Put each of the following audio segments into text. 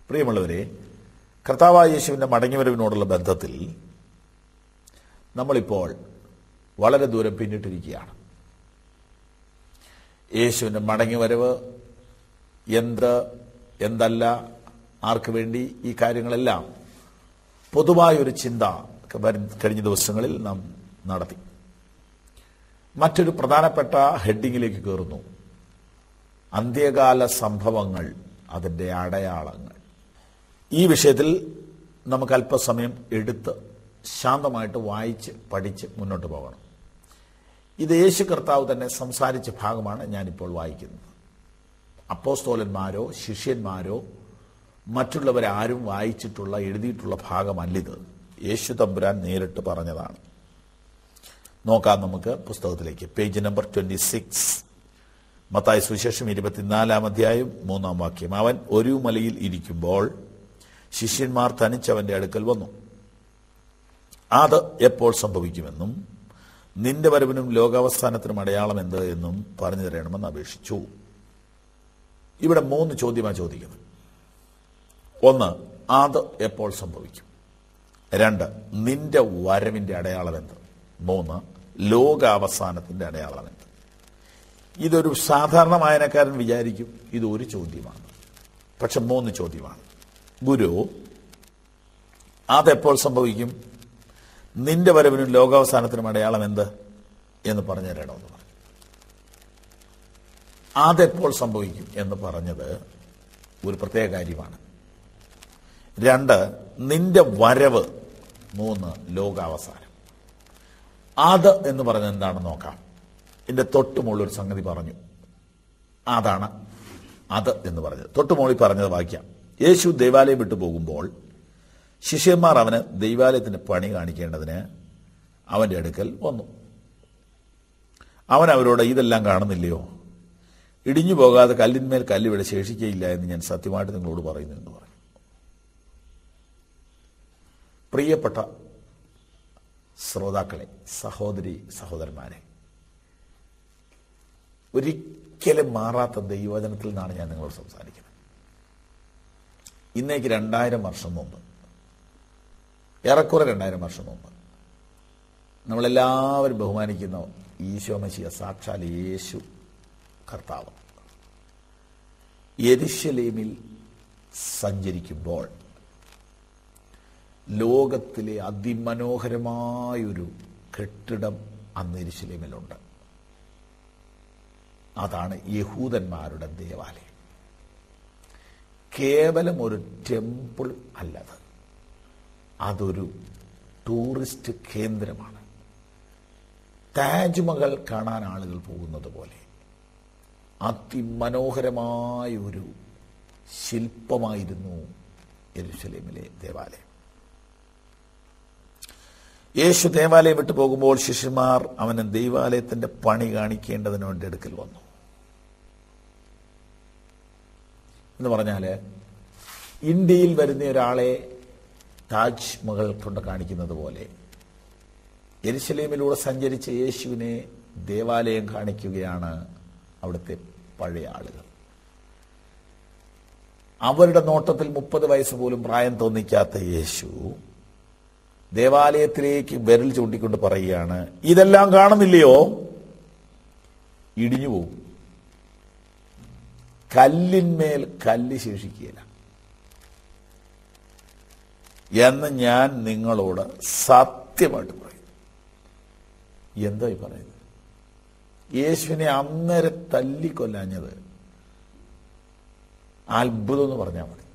പ്രിയമുള്ളവരെ, കർത്താവായ യേശുവിൻ്റെ മടങ്ങിവരവിനോടുള്ള ബന്ധത്തിൽ നമ്മളിപ്പോൾ വളരെ ദൂരം പിന്നിട്ടിരിക്കുകയാണ്. യേശുവിൻ്റെ മടങ്ങിവരവ് എന്തല്ല, ആർക്ക് വേണ്ടി, ഈ കാര്യങ്ങളെല്ലാം പൊതുവായൊരു ചിന്ത കഴിഞ്ഞ ദിവസങ്ങളിൽ നാം നടത്തി. മറ്റൊരു പ്രധാനപ്പെട്ട ഹെഡിങ്ങിലേക്ക് കയറുന്നു: അന്ത്യകാല സംഭവങ്ങൾ, അതിൻ്റെ അടയാളങ്ങൾ. ഈ വിഷയത്തിൽ നമുക്ക് അല്പസമയം എടുത്ത് ശാന്തമായിട്ട് വായിച്ച് പഠിച്ച് മുന്നോട്ട് പോകണം. ഇത് യേശു കർത്താവ് തന്നെ സംസാരിച്ച ഭാഗമാണ് ഞാനിപ്പോൾ വായിക്കുന്നത്. അപ്പോസ്തോലന്മാരോ ശിഷ്യന്മാരോ മറ്റുള്ളവരാരും വായിച്ചിട്ടുള്ള എഴുതിയിട്ടുള്ള ഭാഗമല്ലിത്. യേശു തമ്പുരാൻ നേരിട്ട് പറഞ്ഞതാണ്. നോക്കാം നമുക്ക് പുസ്തകത്തിലേക്ക്. പേജ് നമ്പർ 26, മത്തായി സുവിശേഷം 24-ാം അധ്യായം 3-ാം വാക്യം. അവൻ ഒരു മലയിൽ ഇരിക്കുമ്പോൾ ശിഷ്യന്മാർ തനിച്ചവന്റെ അടുക്കൽ വന്നു. അത് എപ്പോൾ സംഭവിക്കുമെന്നും നിന്റെ വരവിനും ലോകാവസാനത്തിനും അടയാളം എന്ത് എന്നും പറഞ്ഞു തരണമെന്ന് അപേക്ഷിച്ചു. ഇവിടെ 3 ചോദ്യമാണ് ചോദിക്കുന്നത്. 1, അത് എപ്പോൾ സംഭവിക്കും. 2, നിന്റെ വരവിന്റെ അടയാളം എന്ത്. 3, ലോകാവസാനത്തിന്റെ അടയാളം എന്ത്. ഇതൊരു സാധാരണ വായനക്കാരൻ വിചാരിക്കും ഇത് ഒരു ചോദ്യമാണ്, പക്ഷെ 3 ചോദ്യമാണ്. ഗുരു, അതെപ്പോൾ സംഭവിക്കും, നിന്റെ വരവിനും ലോകാവസാനത്തിനും അടയാളം എന്ത് എന്ന് പറഞ്ഞു തരണമെന്ന് പറഞ്ഞു. അതെപ്പോൾ സംഭവിക്കും എന്ന് പറഞ്ഞത് ഒരു പ്രത്യേക കാര്യമാണ്. 2, നിന്റെ വരവ്. 3, ലോകാവസാനം. അത് എന്ന് പറഞ്ഞത് എന്താണെന്ന് നോക്കാം. ഇതിന്റെ തൊട്ടുമുള്ളൊരു സംഗതി പറഞ്ഞു. അതാണ് അത് എന്ന് പറഞ്ഞത്. തൊട്ടുമുകളിൽ പറഞ്ഞത് വായിക്കാം. യേശു ദൈവാലയം വിട്ടു പോകുമ്പോൾ ശിഷ്യന്മാർ അവന് ദൈവാലയത്തിന്റെ പണി കാണിക്കേണ്ടതിന് അവന്റെ അടുക്കൽ വന്നു. അവൻ അവരോട്, ഇതെല്ലാം കാണുന്നില്ലയോ? ഇടിഞ്ഞു പോകാതെ കല്ലിന്മേൽ കല്ലിവിടെ ശേഷിക്കയില്ല എന്ന് ഞാൻ സത്യമായിട്ട് നിങ്ങളോട് പറയുന്നു എന്ന് പറഞ്ഞു. പ്രിയപ്പെട്ട ശ്രോതാക്കളെ, സഹോദരി സഹോദരന്മാരെ, ഒരിക്കലും മാറാത്ത ദൈവവചനത്തിൽ നിന്നാണ് ഞാൻ നിങ്ങളോട് സംസാരിക്കുന്നത്. ഇന്നേക്ക് 2000 വർഷം മുമ്പ്, ഏറെക്കുറെ 2000 വർഷം മുമ്പ്, നമ്മളെല്ലാവരും ബഹുമാനിക്കുന്ന ഈശോ മശിഹ, സാക്ഷാൽ യേശു കർത്താവ് യെരുശലേമിൽ സഞ്ചരിക്കുമ്പോൾ ലോകത്തിലെ അതിമനോഹരമായൊരു കെട്ടിടം അന്ന് യെരുശലേമിലുണ്ട്. അതാണ് യഹൂദന്മാരുടെ ദേവാലയം. കേവലം ഒരു ടെമ്പിൾ അല്ലത്, അതൊരു ടൂറിസ്റ്റ് കേന്ദ്രമാണ്. താജ്മഹൽ കാണാൻ ആളുകൾ പോകുന്നത് പോലെ അതിമനോഹരമായ ഒരു ശില്പമായിരുന്നു യെരുശലേമിലെ ദേവാലയം. യേശു ദേവാലയം വിട്ടു പോകുമ്പോൾ ശിഷ്യന്മാർ അവന് ദൈവാലയത്തിന്റെ പണി കാണിക്കേണ്ടതിന് വേണ്ടി അടുക്കൽ വന്നു. എന്ന് പറഞ്ഞാല് ഇന്ത്യയിൽ വരുന്ന ഒരാളെ താജ്മഹൽ കൊണ്ട് കാണിക്കുന്നത് പോലെ യെരുശലേമിലൂടെ സഞ്ചരിച്ച യേശുവിനെ ദേവാലയം കാണിക്കുകയാണ് അവിടുത്തെ പഴയ ആളുകൾ. അവരുടെ നോട്ടത്തിൽ 30 വയസ്സ് പോലും പ്രായം തോന്നിക്കാത്ത യേശു ദേവാലയത്തിലേക്ക് വിരൽ ചൂണ്ടിക്കൊണ്ട് പറയുകയാണ്, ഇതെല്ലാം കാണുന്നില്ലയോ? ഇടിഞ്ഞു പോകും, കല്ലിന്മേൽ കല്ല് ശേഷിക്കുകയില്ല എന്ന് ഞാൻ നിങ്ങളോട് സത്യമായിട്ട് പറയും. എന്താ ഈ പറയുന്നത്? യേശുവിനെ അന്നേരം തല്ലിക്കൊല്ലാഞ്ഞത് അത്ഭുതം എന്ന് പറഞ്ഞാൽ മതി.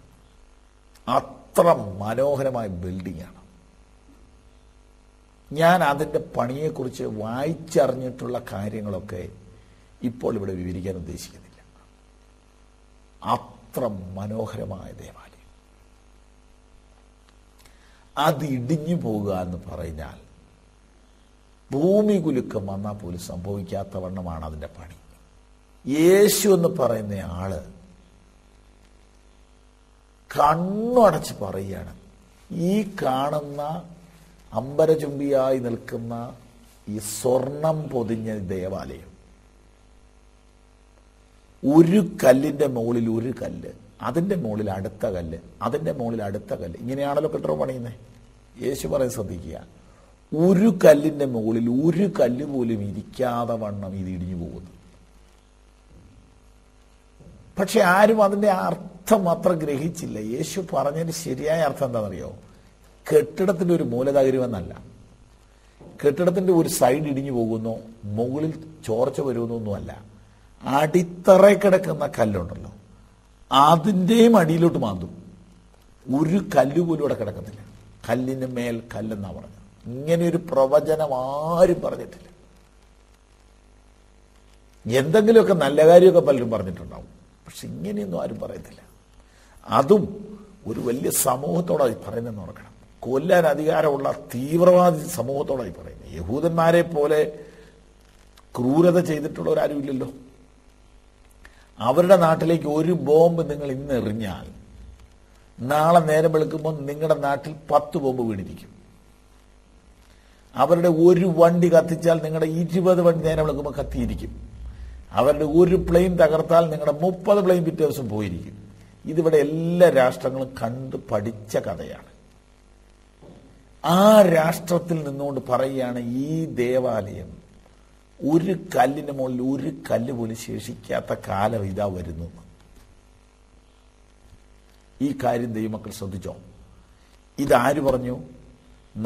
അത്ര മനോഹരമായ ബിൽഡിംഗാണ്. ഞാൻ അതിൻ്റെ പണിയെക്കുറിച്ച് വായിച്ചറിഞ്ഞിട്ടുള്ള കാര്യങ്ങളൊക്കെ ഇപ്പോൾ ഇവിടെ വിവരിക്കാൻ ഉദ്ദേശിക്കുന്നില്ല. അത്ര മനോഹരമായ ദേവാലയം. അത് ഇടിഞ്ഞു പോകുക എന്ന് പറഞ്ഞാൽ ഭൂമി കുലുക്കം വന്നാൽ പോലും സംഭവിക്കാത്ത വണ്ണമാണ് അതിൻ്റെ പണി. യേശു എന്ന് പറയുന്ന ആള് കണ്ണടച്ച് പറയുകയാണ്, ഈ കാണുന്ന അമ്പരചുംബിയായി നിൽക്കുന്ന ഈ സ്വർണം പൊതിഞ്ഞ ദേവാലയം, ഒരു കല്ലിന്റെ മുകളിൽ ഒരു കല്ല്, അതിൻ്റെ മുകളിൽ അടുത്ത കല്ല്, അതിൻ്റെ മുകളിൽ അടുത്ത കല്ല്, ഇങ്ങനെയാണല്ലോ കെട്ടിടം പണിയുന്നത്. യേശു പറയും ശ്രദ്ധിക്കുക, ഒരു കല്ലിൻ്റെ മുകളിൽ ഒരു കല്ല് പോലും ഇരിക്കാതെ വണ്ണം ഇത് ഇടിഞ്ഞു പോകുന്നു. പക്ഷെ ആരും അതിൻ്റെ അർത്ഥം അത്ര ഗ്രഹിച്ചില്ല. യേശു പറഞ്ഞതിന് ശരിയായ അർത്ഥം എന്താണെന്നറിയോ? കെട്ടിടത്തിൻ്റെ ഒരു മൂലതകരുമെന്നല്ല, കെട്ടിടത്തിൻ്റെ ഒരു സൈഡ് ഇടിഞ്ഞു പോകുന്നു, മുകളിൽ ചോർച്ച വരുമെന്നൊന്നുമല്ല. അടിത്തറയിൽ കിടക്കുന്ന കല്ലുണ്ടല്ലോ, അതിൻ്റെയും അടിയിലോട്ട് മാന്തും. ഒരു കല്ല് പോലും ഇവിടെ കിടക്കത്തില്ല. കല്ലിന് മേൽ കല്ലെന്നാ പറഞ്ഞത്. ഇങ്ങനെയൊരു പ്രവചനം ആരും പറഞ്ഞിട്ടില്ല. എന്തെങ്കിലുമൊക്കെ നല്ല കാര്യമൊക്കെ പലരും പറഞ്ഞിട്ടുണ്ടാവും, പക്ഷെ ഇങ്ങനെയൊന്നും ആരും പറയത്തില്ല. അതും ഒരു വലിയ സമൂഹത്തോടായി പറയുന്നതെന്ന് ഓർക്കണം. കൊല്ലാൻ അധികാരമുള്ള തീവ്രവാദി സമൂഹത്തോടായി പറയുന്നത്. യഹൂദന്മാരെ പോലെ ക്രൂരത ചെയ്തിട്ടുള്ളവരാരും ഇല്ലല്ലോ. അവരുടെ നാട്ടിലേക്ക് ഒരു ബോംബ് നിങ്ങൾ ഇന്ന് എറിഞ്ഞാൽ നാളെ നേരം വെളുക്കുമ്പോൾ നിങ്ങളുടെ നാട്ടിൽ 10 ബോംബ് വീണിരിക്കും. അവരുടെ ഒരു വണ്ടി കത്തിച്ചാൽ നിങ്ങളുടെ 20 വണ്ടി നേരം വെളുക്കുമ്പോൾ കത്തിയിരിക്കും. അവരുടെ ഒരു പ്ലെയിൻ തകർത്താൽ നിങ്ങളുടെ 30 പ്ലെയിൻ പിറ്റേ ദിവസം പോയിരിക്കും. ഇതിവിടെ എല്ലാ രാഷ്ട്രങ്ങളും കണ്ട് പഠിച്ച കഥയാണ്. ആ രാഷ്ട്രത്തിൽ നിന്നുകൊണ്ട് പറയുകയാണ്, ഈ ദേവാലയം ഒരു കല്ലിന് മുകളിൽ ഒരു കല്ല് പോലും ശേഷിക്കാത്ത കാലം ഇതാ വരുന്നു. ഈ കാര്യം ദൈവമക്കൾ ശ്രദ്ധിച്ചോ? ഇതാര് പറഞ്ഞു?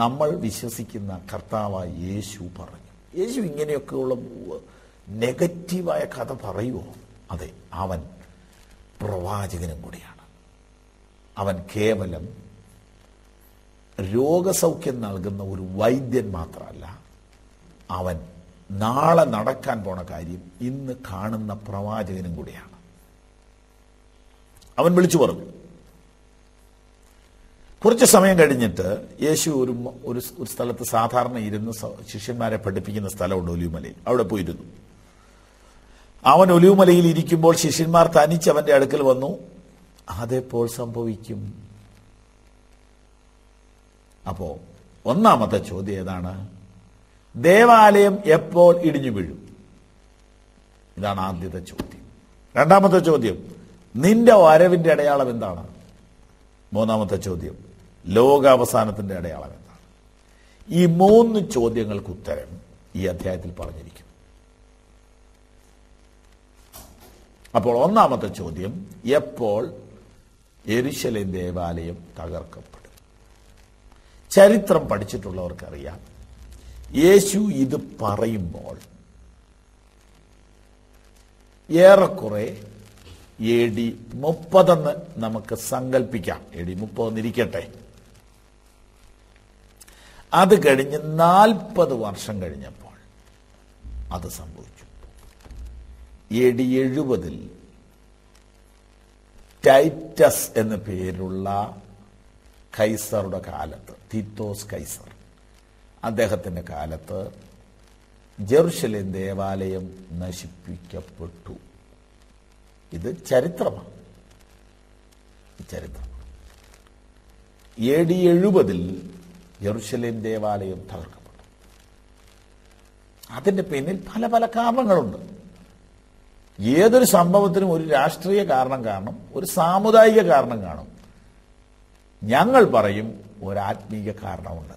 നമ്മൾ വിശ്വസിക്കുന്ന കർത്താവായ യേശു പറഞ്ഞു. യേശു ഇങ്ങനെയൊക്കെയുള്ള നെഗറ്റീവായ കഥ പറയുമോ? അതെ, അവൻ പ്രവാചകനും കൂടിയാണ്. അവൻ കേവലം രോഗസൗഖ്യം നൽകുന്ന ഒരു വൈദ്യൻ മാത്രമല്ല, അവൻ നാളെ നടക്കാൻ പോണ കാര്യം ഇന്ന് കാണുന്ന പ്രവാചകനും കൂടിയാണ്. അവൻ വിളിച്ചു പറഞ്ഞു. കുറച്ച് സമയം കഴിഞ്ഞിട്ട് യേശു ഒരു സ്ഥലത്ത് സാധാരണ ഇരുന്ന് ശിഷ്യന്മാരെ പഠിപ്പിക്കുന്ന സ്ഥലമുണ്ട്, ഒലിവുമലയിൽ. അവിടെ പോയിരുന്നു. അവൻ ഒലിവുമലയിൽ ഇരിക്കുമ്പോൾ ശിഷ്യന്മാർ തനിച്ച് അവന്റെ അടുക്കൽ വന്നു. അതെപ്പോൾ സംഭവിക്കും? അപ്പോ ഒന്നാമത്തെ ചോദ്യം ഏതാണ്? ദേവാലയം എപ്പോൾ ഇടിഞ്ഞു വീഴും? ഇതാണ് ആദ്യത്തെ ചോദ്യം. രണ്ടാമത്തെ ചോദ്യം, നിന്റെ വരവിന്റെ അടയാളം എന്താണ്? മൂന്നാമത്തെ ചോദ്യം, ലോകാവസാനത്തിന്റെ അടയാളം എന്താണ്? ഈ 3 ചോദ്യങ്ങൾക്ക് ഉത്തരം ഈ അധ്യായത്തിൽ പറഞ്ഞിരിക്കും. അപ്പോൾ ഒന്നാമത്തെ ചോദ്യം, എപ്പോൾ യെരൂശലേം ദേവാലയം തകർക്കപ്പെടും? ചരിത്രം പഠിച്ചിട്ടുള്ളവർക്കറിയാം, യേശു ഇത് പറയുമ്പോൾ ഏറെക്കുറെ AD 30 നമുക്ക് സങ്കല്പിക്കാം. AD 30 ഇരിക്കട്ടെ. അത് കഴിഞ്ഞ് 40 വർഷം കഴിഞ്ഞപ്പോൾ അത് സംഭവിച്ചു. AD 70 ടൈറ്റസ് എന്ന പേരുള്ള കൈസറുടെ കാലത്ത്, തീത്തോസ് കൈസർ, അദ്ദേഹത്തിന്റെ കാലത്ത് ജെറുസലേം ദേവാലയം നശിപ്പിക്കപ്പെട്ടു. ഇത് ചരിത്രമാണ്. AD 70 ജെറുസലേം ദേവാലയം തകർക്കപ്പെട്ടു. അതിന്റെ പിന്നിൽ പല പല കാരണങ്ങളുണ്ട്. ഏതൊരു സംഭവത്തിനും ഒരു രാഷ്ട്രീയ കാരണം കാണും, ഒരു സാമുദായിക കാരണം കാണും. ഞങ്ങൾ പറയും ഒരാത്മീക കാരണമുണ്ട്.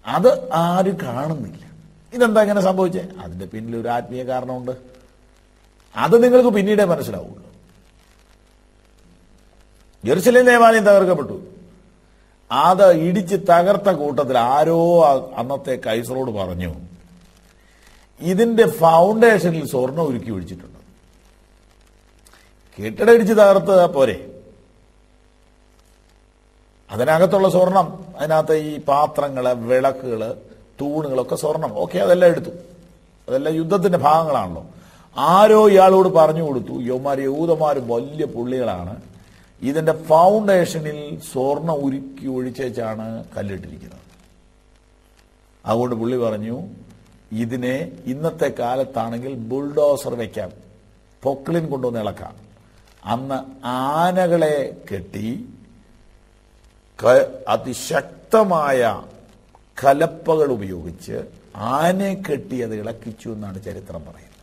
അത് ആരും കാണുന്നില്ല. ഇതെന്താ ഇങ്ങനെ സംഭവിച്ചേ? അതിന്റെ പിന്നിൽ ഒരു ആത്മീയ കാരണമുണ്ട്. അത് നിങ്ങൾക്ക് പിന്നീടേ മനസ്സിലാവുള്ളൂ. ജെറുസലേം ദേവാലയം തകർക്കപ്പെട്ടു. അത് ഇടിച്ച് തകർത്ത കൂട്ടത്തിൽ ആരോ അന്നത്തെ കൈസറോട് പറഞ്ഞു, ഇതിന്റെ ഫൗണ്ടേഷനിൽ സ്വർണ്ണം ഉരുക്കി ഒഴിച്ചിട്ടുണ്ട്. കെട്ടിടം ഇടിച്ച് തകർത്ത് പോരെ, അതിനകത്തുള്ള സ്വർണം, അതിനകത്ത് ഈ പാത്രങ്ങള്, വിളക്കുകള്, തൂണുകളൊക്കെ സ്വർണം. ഓക്കെ, അതെല്ലാം എടുത്തു. അതെല്ലാം യുദ്ധത്തിന്റെ ഭാഗങ്ങളാണല്ലോ. ആരോ ഇയാളോട് പറഞ്ഞു കൊടുത്തു, യഹൂദന്മാരും വലിയ പുള്ളികളാണ്, ഇതിന്റെ ഫൗണ്ടേഷനിൽ സ്വർണം ഉരുക്കി ഒഴിച്ചാണ് കല്ലിട്ടിരിക്കുന്നത്. അതുകൊണ്ട് പുള്ളി പറഞ്ഞു, ഇതിനെ ഇന്നത്തെ കാലത്താണെങ്കിൽ ബുൾഡോസർ വെക്കാം, പൊക്ലിൻ കൊണ്ടുവന്ന് ഇളക്കാം. അന്ന് ആനകളെ കെട്ടി അതിശക്തമായ കലപ്പകൾ ഉപയോഗിച്ച് ആനയെ കെട്ടി അത് ഇളക്കിച്ചു എന്നാണ് ചരിത്രം പറയുന്നത്.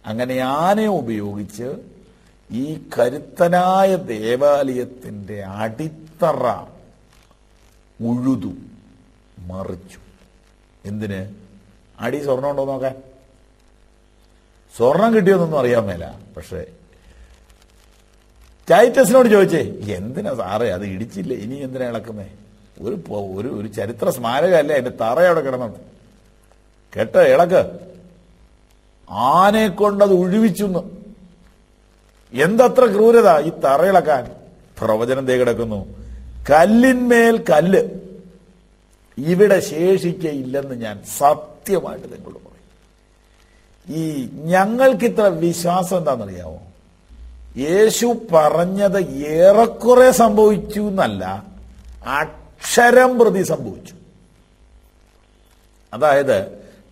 അങ്ങനെ ആനയെ ഉപയോഗിച്ച് ഈ കരുത്തനായ ദേവാലയത്തിന്റെ അടിത്തറ ഉഴുതു മറിച്ചു. എന്തിന്? അടി സ്വർണം ഉണ്ടോ നോക്കാൻ. സ്വർണം കിട്ടിയോന്നൊന്നും അറിയാൻ മേല. പക്ഷേ ടൈറ്റസിനോട് ചോദിച്ചേ, എന്തിനാ സാറേ അത് ഇടിച്ചില്ലേ, ഇനി എന്തിനാ ഇളക്കുന്നേ? ഒരു ചരിത്ര സ്മാരകമല്ലേ, അതിന്റെ തറ അവിടെ കിടന്നത്, കേട്ട ഇളക്ക്. ആനയെ കൊണ്ടത് ഒഴിവിച്ചു. എന്തത്ര ക്രൂരത ഈ തറയിളക്കാൻ. പ്രവചനം ദേ കിടക്കുന്നു, കല്ലിന്മേൽ കല്ല് ഇവിടെ ശേഷിക്കയില്ലെന്ന് ഞാൻ സത്യമായിട്ട് നിങ്ങളോട് പറയും. ഈ ഞങ്ങൾക്കിത്ര വിശ്വാസം എന്താണെന്നറിയാമോ? യേശു പറഞ്ഞത് ഏറെക്കുറെ സംഭവിച്ചു എന്നല്ല, അക്ഷരം പ്രതി സംഭവിച്ചു. അതായത്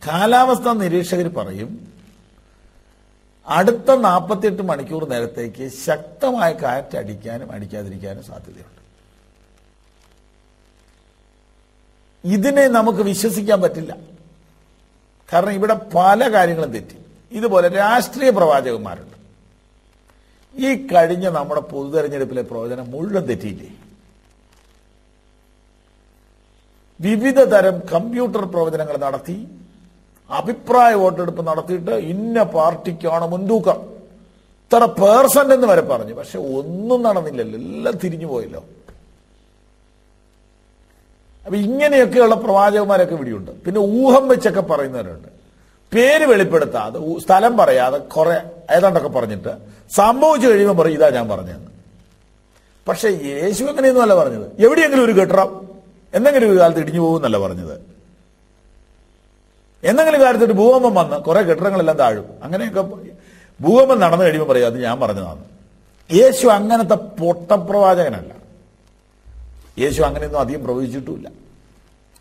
കാലാവസ്ഥാ നിരീക്ഷകർ പറയും, അടുത്ത 48 മണിക്കൂർ നേരത്തേക്ക് ശക്തമായ കാറ്റ് അടിക്കാനും അടിക്കാതിരിക്കാനും സാധ്യതയുണ്ട്. ഇതിനെ നമുക്ക് വിശ്വസിക്കാൻ പറ്റില്ല. കാരണം ഇവിടെ പല കാര്യങ്ങളും തെറ്റി. ഇതുപോലെ രാഷ്ട്രീയ പ്രവാചകന്മാരുണ്ട്. ഈ കഴിഞ്ഞ നമ്മുടെ പൊതുതെരഞ്ഞെടുപ്പിലെ പ്രവചനം മുഴുവൻ തെറ്റിയില്ലേ? വിവിധ തരം കമ്പ്യൂട്ടർ പ്രവചനങ്ങൾ നടത്തി, അഭിപ്രായ വോട്ടെടുപ്പ് നടത്തിയിട്ട് ഇന്ന പാർട്ടിക്കാണ് മുൻതൂക്കം, ഇത്ര പേഴ്സന്റ് എന്ന് വരെ പറഞ്ഞു. പക്ഷെ ഒന്നും നടന്നില്ലല്ലോ, എല്ലാം തിരിഞ്ഞു പോയല്ലോ. അപ്പൊ ഇങ്ങനെയൊക്കെയുള്ള പ്രവാചകന്മാരൊക്കെ ഇവിടെയുണ്ട്. പിന്നെ ഊഹം വെച്ചൊക്കെ പറയുന്നവരുണ്ട്. പേര് വെളിപ്പെടുത്താതെ, സ്ഥലം പറയാതെ കുറെ ഏതാണ്ടൊക്കെ പറഞ്ഞിട്ട് സംഭവിച്ചു കഴിയുമ്പോൾ പറയും ഇതാ ഞാൻ പറഞ്ഞതെന്ന്. പക്ഷെ യേശു അങ്ങനെയൊന്നുമല്ല പറഞ്ഞത്. എവിടെയെങ്കിലും ഒരു കെട്ടിടം എന്തെങ്കിലും ഒരു കാലത്ത് ഇടിഞ്ഞു പോകുന്നല്ല പറഞ്ഞത്. എന്തെങ്കിലും കാര്യത്തിൽ ഒരു ഭൂകമ്പം വന്ന് കുറെ കെട്ടിടങ്ങളെല്ലാം താഴും. അങ്ങനെയൊക്കെ ഭൂകമ്പം നടന്നു കഴിയുമ്പോൾ പറയും അത് ഞാൻ പറഞ്ഞതാണ്. യേശു അങ്ങനത്തെ പൊട്ടപ്രവാചകനല്ല. യേശു അങ്ങനെയൊന്നും അധികം പ്രവചിച്ചിട്ടുമില്ല.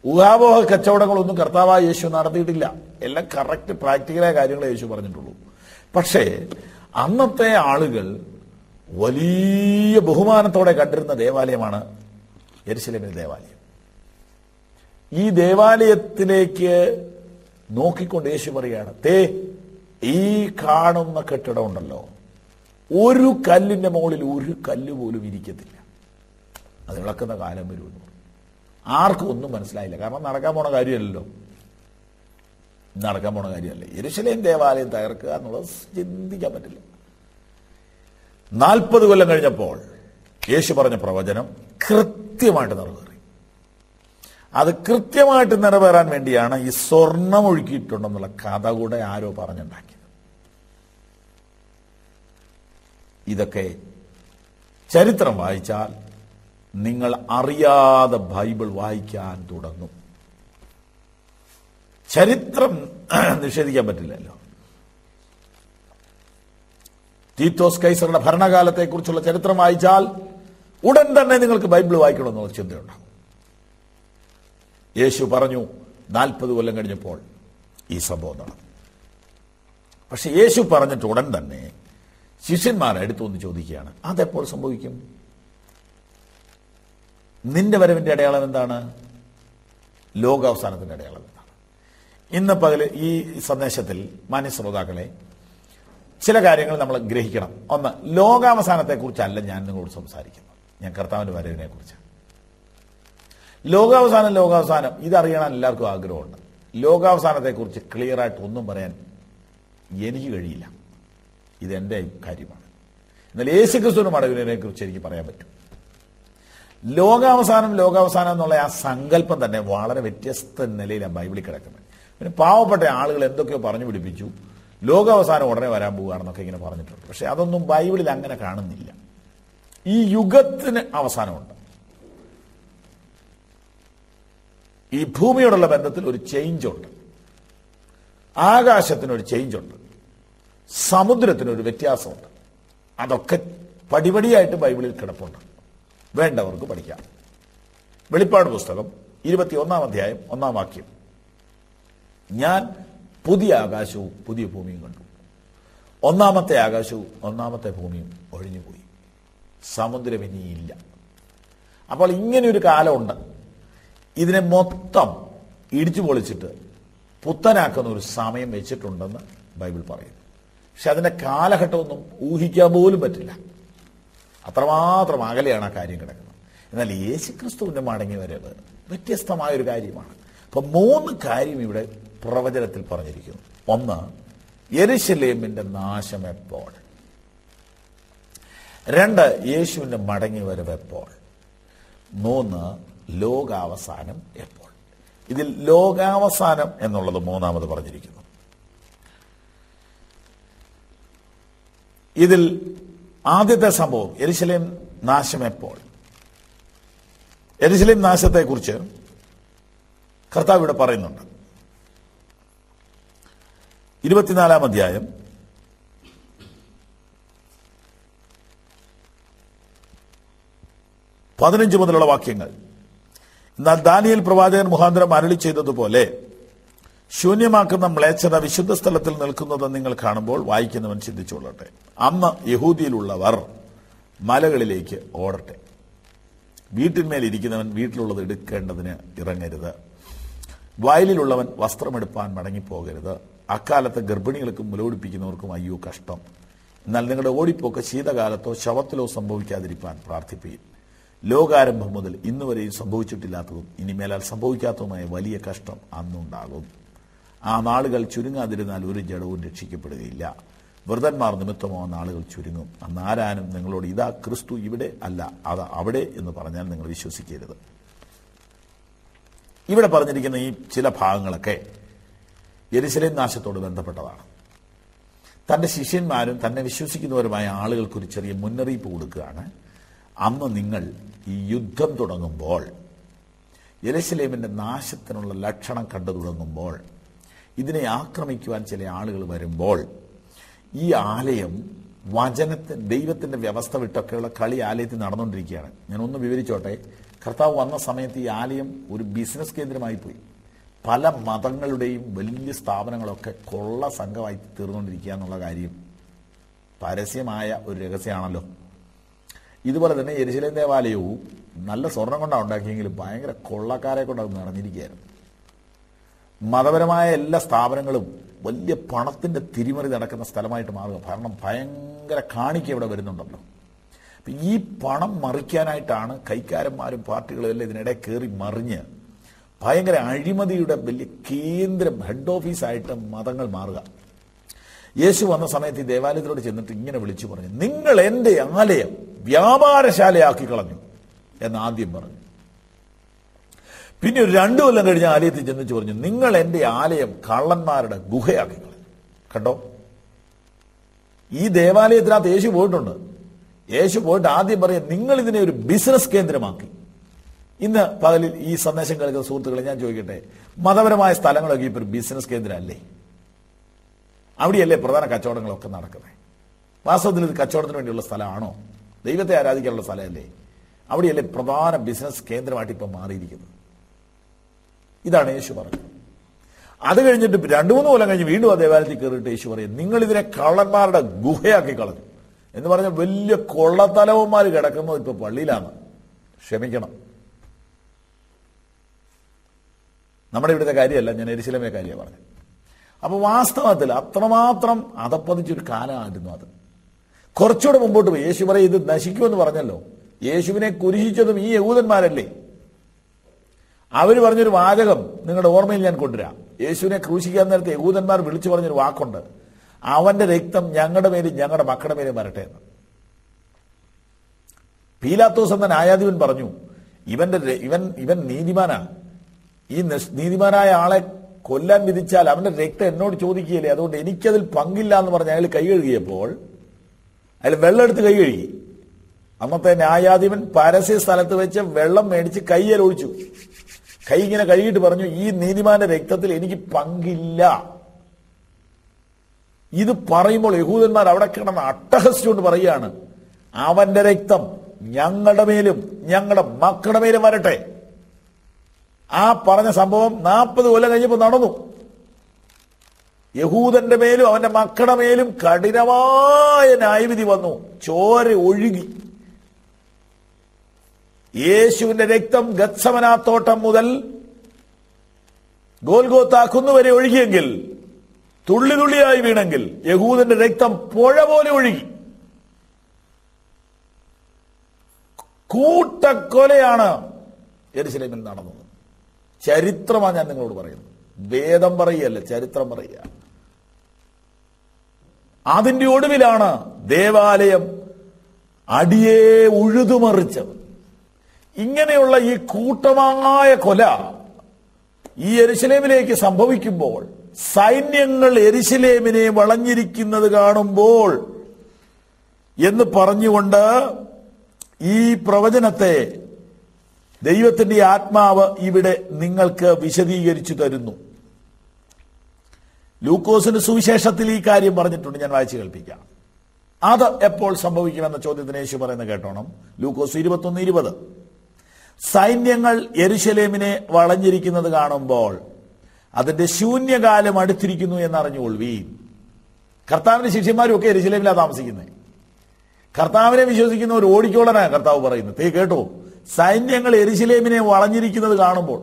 ഊഹാപോഹ കച്ചവടങ്ങളൊന്നും കർത്താവായ യേശു നടത്തിയിട്ടില്ല. എല്ലാം കറക്റ്റ് പ്രാക്ടിക്കലായ കാര്യങ്ങളെ യേശു പറഞ്ഞിട്ടുള്ളൂ. പക്ഷേ അന്നത്തെ ആളുകൾ വലിയ ബഹുമാനത്തോടെ കണ്ടിരുന്ന ദേവാലയമാണ് യെരുശലേമിലെ ദേവാലയം. ഈ ദേവാലയത്തിലേക്ക് നോക്കിക്കൊണ്ട് യേശു പറയുകയാണ്, ഈ കാണുന്ന കെട്ടിടം ഉണ്ടല്ലോ, ഒരു കല്ലിന്റെ മുകളിൽ ഒരു കല്ല് പോലും ഇരിക്കത്തില്ല, അത് ഇളക്കുന്ന കാലം വരുമെന്ന് പറഞ്ഞു. ആർക്കും ഒന്നും മനസ്സിലായില്ല. കാരണം നടക്കാൻ പോണ കാര്യമല്ലല്ലോ. നടക്കാൻ പോണ കാര്യമല്ല. യെരുശലേം ദേവാലയം തകർക്കുക എന്നുള്ളത് ചിന്തിക്കാൻ പറ്റില്ല. 40 കൊല്ലം കഴിഞ്ഞപ്പോൾ യേശു പറഞ്ഞ പ്രവചനം കൃത്യമായിട്ട് നിറവേറി. അത് കൃത്യമായിട്ട് നിറവേറാൻ വേണ്ടിയാണ് ഈ സ്വർണം ഒഴുക്കിയിട്ടുണ്ടെന്നുള്ള കഥ കൂടെ ആരോ പറഞ്ഞുണ്ടാക്കിയത്. ഇതൊക്കെ ചരിത്രം വായിച്ചാൽ നിങ്ങൾ അറിയാതെ ബൈബിൾ വായിക്കാൻ തുടങ്ങും. ചരിത്രം നിഷേധിക്കാൻ പറ്റില്ലല്ലോ. തീത്തോസ് കൈസറുടെ ഭരണകാലത്തെക്കുറിച്ചുള്ള ചരിത്രം വായിച്ചാൽ ഉടൻ തന്നെ നിങ്ങൾക്ക് ബൈബിൾ വായിക്കണമെന്നുള്ള ചിന്തയുണ്ടാകും. യേശു പറഞ്ഞു 40 കൊല്ലം കഴിഞ്ഞപ്പോൾ ഈ സംഭവം നടന്നു. പക്ഷെ യേശു പറഞ്ഞിട്ട് ഉടൻ തന്നെ ശിഷ്യന്മാരെ എടുത്തുവന്ന് ചോദിക്കുകയാണ്, അതെപ്പോൾ സംഭവിക്കും? നിന്റെ വരവിന്റെ അടയാളം എന്താണ്? ലോകാവസാനത്തിന്റെ അടയാളം എന്താണ്? ഇന്ന് പകല് ഈ സന്ദേശത്തിൽ മാന്യ ശ്രോതാക്കളെ ചില കാര്യങ്ങൾ നമ്മൾ ഗ്രഹിക്കണം. ഒന്ന്, ലോകാവസാനത്തെക്കുറിച്ചല്ല ഞാൻ നിങ്ങളോട് സംസാരിക്കുന്നത്, ഞാൻ കർത്താവിന്റെ വരവിനെ കുറിച്ചാണ്. ലോകാവസാനം ഇതറിയണം എല്ലാവർക്കും ആഗ്രഹമുണ്ട്. ലോകാവസാനത്തെക്കുറിച്ച് ക്ലിയറായിട്ട് ഒന്നും പറയാൻ എനിക്ക് കഴിയില്ല. ഇതെന്റെ കാര്യമാണ്. എന്നാൽ യേശുക്രിസ്തുവിന്റെ മടവിനെ കുറിച്ച് എനിക്ക് പറയാൻ പറ്റും. ലോകാവസാനം എന്നുള്ള ആ സങ്കല്പം തന്നെ വളരെ വ്യത്യസ്ത നിലയിലാണ് ബൈബിളിൽ കിടക്കുന്നത്. പിന്നെ പാവപ്പെട്ട ആളുകൾ എന്തൊക്കെയോ പറഞ്ഞു പിടിപ്പിച്ചു, ലോകാവസാനം ഉടനെ വരാൻ പോവുകയാണെന്നൊക്കെ ഇങ്ങനെ പറഞ്ഞിട്ടുണ്ട്. പക്ഷെ അതൊന്നും ബൈബിളിൽ അങ്ങനെ കാണുന്നില്ല. ഈ യുഗത്തിന് അവസാനമുണ്ട്. ഈ ഭൂമിയോടുള്ള ബന്ധത്തിൽ ഒരു ചേഞ്ചുണ്ട്. ആകാശത്തിനൊരു ചേഞ്ചുണ്ട്. സമുദ്രത്തിനൊരു വ്യത്യാസമുണ്ട്. അതൊക്കെ പടിപടിയായിട്ട് ബൈബിളിൽ കിടപ്പുണ്ട്. വേണ്ടവർക്ക് പഠിക്കാം. വെളിപ്പാട് പുസ്തകം 21-ാം അധ്യായം 1-ാം വാക്യം, ഞാൻ പുതിയ ആകാശവും പുതിയ ഭൂമിയും കണ്ടു. 1-ാമത്തെ ആകാശവും 1-ാമത്തെ ഭൂമിയും ഒഴിഞ്ഞുപോയി, സമുദ്രം ഇനിയില്ല. അപ്പോൾ ഇങ്ങനെയൊരു കാലമുണ്ട്. ഇതിനെ മൊത്തം ഇടിച്ചു പൊളിച്ചിട്ട് പുത്തനാക്കുന്ന ഒരു സമയം വെച്ചിട്ടുണ്ടെന്ന് ബൈബിൾ പറയുന്നു. പക്ഷെ അതിന്റെ കാലഘട്ടമൊന്നും ഊഹിക്കാൻ പോലും പറ്റില്ല. അത്രമാത്രം അകലെയാണ് ആ കാര്യം കിടക്കുന്നത്. എന്നാൽ യേശുക്രിസ്തുവിന്റെ മടങ്ങി വരവ് വ്യത്യസ്തമായൊരു കാര്യമാണ്. അപ്പൊ 3 കാര്യം ഇവിടെ പ്രവചനത്തിൽ പറഞ്ഞിരിക്കുന്നു. 1, യെരുശലേമിന്റെ നാശം എപ്പോൾ. 2, യേശുവിന്റെ മടങ്ങി വരവ് എപ്പോൾ. 3, ലോകാവസാനം എപ്പോൾ. ഇതിൽ ലോകാവസാനം എന്നുള്ളത് 3ാമത് പറഞ്ഞിരിക്കുന്നു. ഇതിൽ ആദ്യത്തെ സംഭവം യെരുശലേം നാശം എപ്പോൾ. യെരുശലേം നാശത്തെക്കുറിച്ച് കർത്താവ് ഇവിടെ പറയുന്നുണ്ട്. 24-ാം അധ്യായം 15 മുതലുള്ള വാക്യങ്ങൾ. എന്നാൽ ദാനിയേൽ പ്രവാചകൻ മുഖാന്തരം അരുളി ചെയ്തതുപോലെ ശൂന്യമാക്കുന്ന മ്ലേച്ഛത വിശുദ്ധ സ്ഥലത്തിൽ നിൽക്കുന്നത് നിങ്ങൾ കാണുമ്പോൾ വായിക്കുന്നവൻ ചിന്തിച്ചുകൊള്ളട്ടെ. അന്ന് യഹൂദിയിലുള്ളവർ മലകളിലേക്ക് ഓടട്ടെ. വീട്ടിന്മേൽ ഇരിക്കുന്നവൻ വീട്ടിലുള്ളത് എടുക്കേണ്ടതിന് ഇറങ്ങരുത്. വയലിലുള്ളവൻ വസ്ത്രമെടുപ്പാൻ മടങ്ങിപ്പോകരുത്. അക്കാലത്ത് ഗർഭിണികൾക്കും മുലകുടിപ്പിക്കുന്നവർക്കും അയ്യോ കഷ്ടം. എന്നാൽ നിങ്ങളുടെ ഓടിപ്പോക്ക് ശീതകാലത്തോ ശവത്തിലോ സംഭവിക്കാതിരിക്കാൻ പ്രാർത്ഥിപ്പീൻ. ലോകാരംഭം മുതൽ ഇന്നുവരെയും സംഭവിച്ചിട്ടില്ലാത്തതും ഇനിമേലാൽ സംഭവിക്കാത്തതുമായ വലിയ കഷ്ടം അന്നുണ്ടാകും. ആ നാളുകൾ ചുരുങ്ങാതിരുന്നാൽ ഒരു ജഡവും രക്ഷിക്കപ്പെടുകയില്ല. വൃതന്മാർ നിമിത്തമോ ആ നാളുകൾ ചുരുങ്ങും. അന്ന് ആരാനും നിങ്ങളോട് ഇതാ ക്രിസ്തു ഇവിടെ അല്ല അത് അവിടെ എന്ന് പറഞ്ഞാൽ നിങ്ങൾ വിശ്വസിക്കരുത്. ഇവിടെ പറഞ്ഞിരിക്കുന്ന ഈ ചില ഭാഗങ്ങളൊക്കെ യെരുശലേം നാശത്തോട് ബന്ധപ്പെട്ടതാണ്. തന്റെ ശിഷ്യന്മാരും തന്നെ വിശ്വസിക്കുന്നവരുമായ ആളുകൾക്കൊരു ചെറിയ മുന്നറിയിപ്പ് കൊടുക്കുകയാണ്. അന്ന് നിങ്ങൾ ഈ യുദ്ധം തുടങ്ങുമ്പോൾ, യെരുശലേമിന്റെ നാശത്തിനുള്ള ലക്ഷണം കണ്ടു തുടങ്ങുമ്പോൾ, ഇതിനെ ആക്രമിക്കുവാൻ ചില ആളുകൾ വരുമ്പോൾ, ഈ ആലയം ദൈവത്തിന്റെ വ്യവസ്ഥ വിട്ടൊക്കെയുള്ള കളി ആലയത്തിൽ നടന്നുകൊണ്ടിരിക്കുകയാണ്. ഞാനൊന്ന് വിവരിച്ചോട്ടെ. കർത്താവ് വന്ന സമയത്ത് ഈ ആലയം ഒരു ബിസിനസ് കേന്ദ്രമായി പോയി. പല മതങ്ങളുടെയും വലിയ സ്ഥാപനങ്ങളൊക്കെ കൊള്ള സംഘമായി തീർന്നുകൊണ്ടിരിക്കുക എന്നുള്ള കാര്യം പരസ്യമായ ഒരു രഹസ്യമാണല്ലോ. ഇതുപോലെ തന്നെ യെരുശലേം ദേവാലയവും നല്ല സ്വർണം കൊണ്ടാണ് ഉണ്ടാക്കിയെങ്കിലും ഭയങ്കര കൊള്ളക്കാരെ കൊണ്ട് അത് നിറഞ്ഞിരിക്കുകയായിരുന്നു. മതപരമായ എല്ലാ സ്ഥാപനങ്ങളും വലിയ പണത്തിന്റെ തിരിമറി നടക്കുന്ന സ്ഥലമായിട്ട് മാറുക. കാരണം ഭയങ്കര കാണിക്ക ഇവിടെ വരുന്നുണ്ടല്ലോ. ഈ പണം മറിക്കാനായിട്ടാണ് കൈക്കാരന്മാരും പാർട്ടികളും എല്ലാം ഇതിനിടെ കയറി മറിഞ്ഞ് ഭയങ്കര അഴിമതിയുടെ വലിയ കേന്ദ്രം, ഹെഡ് ഓഫീസായിട്ട് മതങ്ങൾ മാറുക. യേശു വന്ന സമയത്ത് ഈ ദേവാലയത്തിലോട് ചെന്നിട്ട് ഇങ്ങനെ വിളിച്ചു പറഞ്ഞു, നിങ്ങൾ എന്റെ ആലയം വ്യാപാരശാലയാക്കി കളഞ്ഞു എന്ന് ആദ്യം പറഞ്ഞു. പിന്നെ ഒരു 2 കൊല്ലം കഴിഞ്ഞ ആലയത്തിൽ ചെന്നിച്ച് പറഞ്ഞു, നിങ്ങൾ എന്റെ ആലയം കള്ളന്മാരുടെ ഗുഹയാക്കി കളഞ്ഞു. കണ്ടോ, ഈ ദേവാലയത്തിനകത്ത് യേശു പോയിട്ടുണ്ട്. യേശു പോയിട്ട് ആദ്യം പറയാം, നിങ്ങൾ ഇതിനെ ഒരു ബിസിനസ് കേന്ദ്രമാക്കി. ഇന്ന് പകലിൽ ഈ സന്ദേശം കേൾക്കുന്ന സുഹൃത്തുക്കളെ ഞാൻ ചോദിക്കട്ടെ, മതപരമായ സ്ഥലങ്ങളൊക്കെ ഇപ്പോൾ ഒരു ബിസിനസ് കേന്ദ്രമല്ലേ? അവിടെയല്ലേ പ്രധാന കച്ചവടങ്ങളൊക്കെ നടക്കുന്നത്? വാസ്തവത്തിൽ ഇത് കച്ചവടത്തിന് വേണ്ടിയുള്ള സ്ഥലമാണോ? ദൈവത്തെ ആരാധിക്കാനുള്ള സ്ഥലമല്ലേ? അവിടെയല്ലേ പ്രധാന ബിസിനസ് കേന്ദ്രമായിട്ട് ഇപ്പം മാറിയിരിക്കുന്നത്? ഇതാണ് യേശു പറഞ്ഞത്. അത് കഴിഞ്ഞിട്ട് 2-3 കൊല്ലം കഴിഞ്ഞ് വീണ്ടും ആ ദേവാലയത്തിൽ കയറിയിട്ട് യേശു പറയും, നിങ്ങൾ ഇതിനെ കള്ളന്മാരുടെ ഗുഹയാക്കി കളഞ്ഞു എന്ന് പറഞ്ഞ വലിയ കൊള്ളത്തലവന്മാർ കിടക്കുന്നത് ഇപ്പൊ പള്ളിയിലാണ്. ക്ഷമിക്കണം, നമ്മുടെ ഇവിടുത്തെ കാര്യമല്ല, ഞാൻ യെരുശലേമിലെ കാര്യമാണ് പറഞ്ഞത്. അപ്പൊ വാസ്തവത്തിൽ അത്രമാത്രം അതപ്പതിച്ചൊരു കാലമായിരുന്നു അത്. കുറച്ചുകൂടെ മുമ്പോട്ട് പോയി യേശു പറയും, ഇത് നശിക്കുമെന്ന് പറഞ്ഞല്ലോ. യേശുവിനെ കുരിശിച്ചതും ഈ യഹൂദന്മാരല്ലേ? അവര് പറഞ്ഞൊരു വാചകം നിങ്ങളുടെ ഓർമ്മയിൽ ഞാൻ കൊണ്ടുവരാം. യേശുവിനെ ക്രൂശിക്കാൻ നേരത്തെ യഹൂദന്മാർ വിളിച്ചു പറഞ്ഞൊരു വാക്കുണ്ട്, അവന്റെ രക്തം ഞങ്ങളുടെ മേലും ഞങ്ങളുടെ മക്കളുടെ മേലും വരട്ടെ എന്ന്. പീലാത്തോസ് എന്ന ന്യായാധിപൻ പറഞ്ഞു, ഇവൻ നീതിമാനാ, ഈ നീതിമാനായ ആളെ കൊല്ലാൻ വിധിച്ചാൽ അവന്റെ രക്തം എന്നോട് ചോദിക്കുകയില്ലേ, അതുകൊണ്ട് എനിക്കതിൽ പങ്കില്ല എന്ന് പറഞ്ഞ് അയാൾ കൈ കഴുകിയപ്പോൾ അയാൾ വെള്ളം എടുത്ത് കൈ കഴുകി. അന്നത്തെ ന്യായാധിപൻ പരസ്യ സ്ഥലത്ത് വെച്ച് വെള്ളം മേടിച്ച് കൈയിൽ ഒഴിച്ചു. കൈ ഇങ്ങനെ കഴുകിയിട്ട് പറഞ്ഞു, ഈ നീതിമാന്റെ രക്തത്തിൽ എനിക്ക് പങ്കില്ല. ഇത് പറയുമ്പോൾ യഹൂദന്മാർ അവിടെ കിടന്ന് അട്ടഹസിച്ചുകൊണ്ട് പറയുകയാണ്, അവന്റെ രക്തം ഞങ്ങളുടെ മേലും ഞങ്ങളുടെ മക്കളുടെ മേലും വരട്ടെ. ആ പറഞ്ഞ സംഭവം 40 കൊല്ലം കഴിഞ്ഞപ്പോൾ നടന്നു. യഹൂദന്റെ മേലും അവന്റെ മക്കളുടെ മേലും കഠിനമായ ന്യായവിധി വന്നു. ചോര ഒഴുകി. യേശുവിന്റെ രക്തം ഗത്സമനാത്തോട്ടം മുതൽ ഗോൽഗോത്ത കുന്നുവരെ ഒഴുകിയെങ്കിൽ തുള്ളി തുള്ളിയായി വീണെങ്കിൽ യഹൂദന്റെ രക്തം പുഴ പോലെ ഒഴുകി. കൂട്ടക്കൊലയാണ് യെരുശലേമിൽ നടന്നത്. ചരിത്രമാണ് ഞാൻ നിങ്ങളോട് പറയുന്നത്. വേദം പറയുകയല്ല, ചരിത്രം പറയുക. അതിന്റെ ഒടുവിലാണ് ദേവാലയം അടിയെ ഉഴുതുമറിച്ചത്. ഇങ്ങനെയുള്ള ഈ കൂട്ടമായ കൊല ഈ യെരുശലേമിലേക്ക് സംഭവിക്കുമ്പോൾ, സൈന്യങ്ങൾ യെരുശലേമിനെ വളഞ്ഞിരിക്കുന്നത് കാണുമ്പോൾ എന്ന് പറഞ്ഞുകൊണ്ട് ഈ പ്രവചനത്തെ ദൈവത്തിന്റെ ആത്മാവ് ഇവിടെ നിങ്ങൾക്ക് വിശദീകരിച്ചു തരുന്നു. ലൂക്കോസിന്റെ സുവിശേഷത്തിൽ ഈ കാര്യം പറഞ്ഞിട്ടുണ്ട്. ഞാൻ വായിച്ചു കേൾപ്പിക്കാം. അത് എപ്പോൾ സംഭവിക്കുമെന്ന ചോദ്യത്തിന് യേശു പറയുന്നത് കേട്ടോണം. ലൂക്കോസ് 21:20. സൈന്യങ്ങൾ യെരുശലേമിനെ വളഞ്ഞിരിക്കുന്നത് കാണുമ്പോൾ അതിന്റെ ശൂന്യകാലം അടുത്തിരിക്കുന്നു എന്നറിഞ്ഞുകൊള്ളുവീൻ. കർത്താവിന്റെ ശിഷ്യന്മാരും ഒക്കെ യെരുശലേമിലാണ് താമസിക്കുന്നത്. കർത്താവിനെ വിശ്വസിക്കുന്നവർ ഓടിക്കോളനാണ് കർത്താവ് പറയുന്നത്. കേട്ടോ, സൈന്യങ്ങൾ യെരുശലേമിനെ വളഞ്ഞിരിക്കുന്നത് കാണുമ്പോൾ.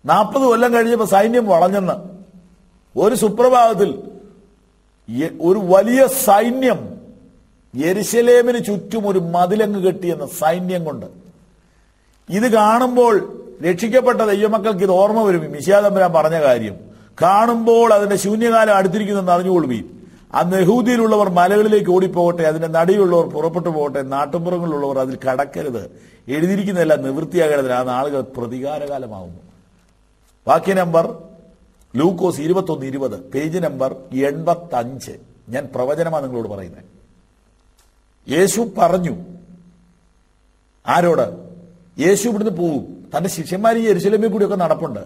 40 കൊല്ലം കഴിഞ്ഞപ്പോൾ സൈന്യം വളഞ്ഞെന്ന്. ഒരു സുപ്രഭാതത്തിൽ ഒരു വലിയ സൈന്യം യെരുശലേമിന് ചുറ്റും ഒരു മതിലങ്ങ് കെട്ടിയെന്ന സൈന്യം കൊണ്ട്. ഇത് കാണുമ്പോൾ രക്ഷിക്കപ്പെട്ട ദൈവമക്കൾക്ക് ഇത് ഓർമ്മ വരും. മിശിഹാ തമ്പുരാൻ പറഞ്ഞ കാര്യം കാണുമ്പോൾ അതിന്റെ ശൂന്യകാലം അടുത്തിരിക്കുന്നെന്ന് അറിഞ്ഞുകൊള്ളുവീൻ. അന്ന് യഹൂദിയിലുള്ളവർ മലകളിലേക്ക് ഓടിപ്പോകട്ടെ, അതിന്റെ നടുവിലുള്ളവർ പുറപ്പെട്ടു പോകട്ടെ, നാട്ടുമ്പുറങ്ങളിലുള്ളവർ അതിൽ കടക്കരുത്. എഴുതിയിരിക്കുന്നതെല്ലാം നിവൃത്തിയാകരുത്. ആ നാളുകൾ പ്രതികാരകാലമാകുന്നു. വാക്യ നമ്പർ ലൂക്കോസ് 21:20, പേജ് നമ്പർ 85. ഞാൻ പ്രവചനമാണ് നിങ്ങളോട് പറയുന്നത്. യേശു പറഞ്ഞു. ആരോട്? യേശു ഇവിടുന്ന് പോവും. തന്റെ ശിഷ്യന്മാർ ഈ യെരുശലേമിൽ കൂടിയൊക്കെ നടപ്പുണ്ട്.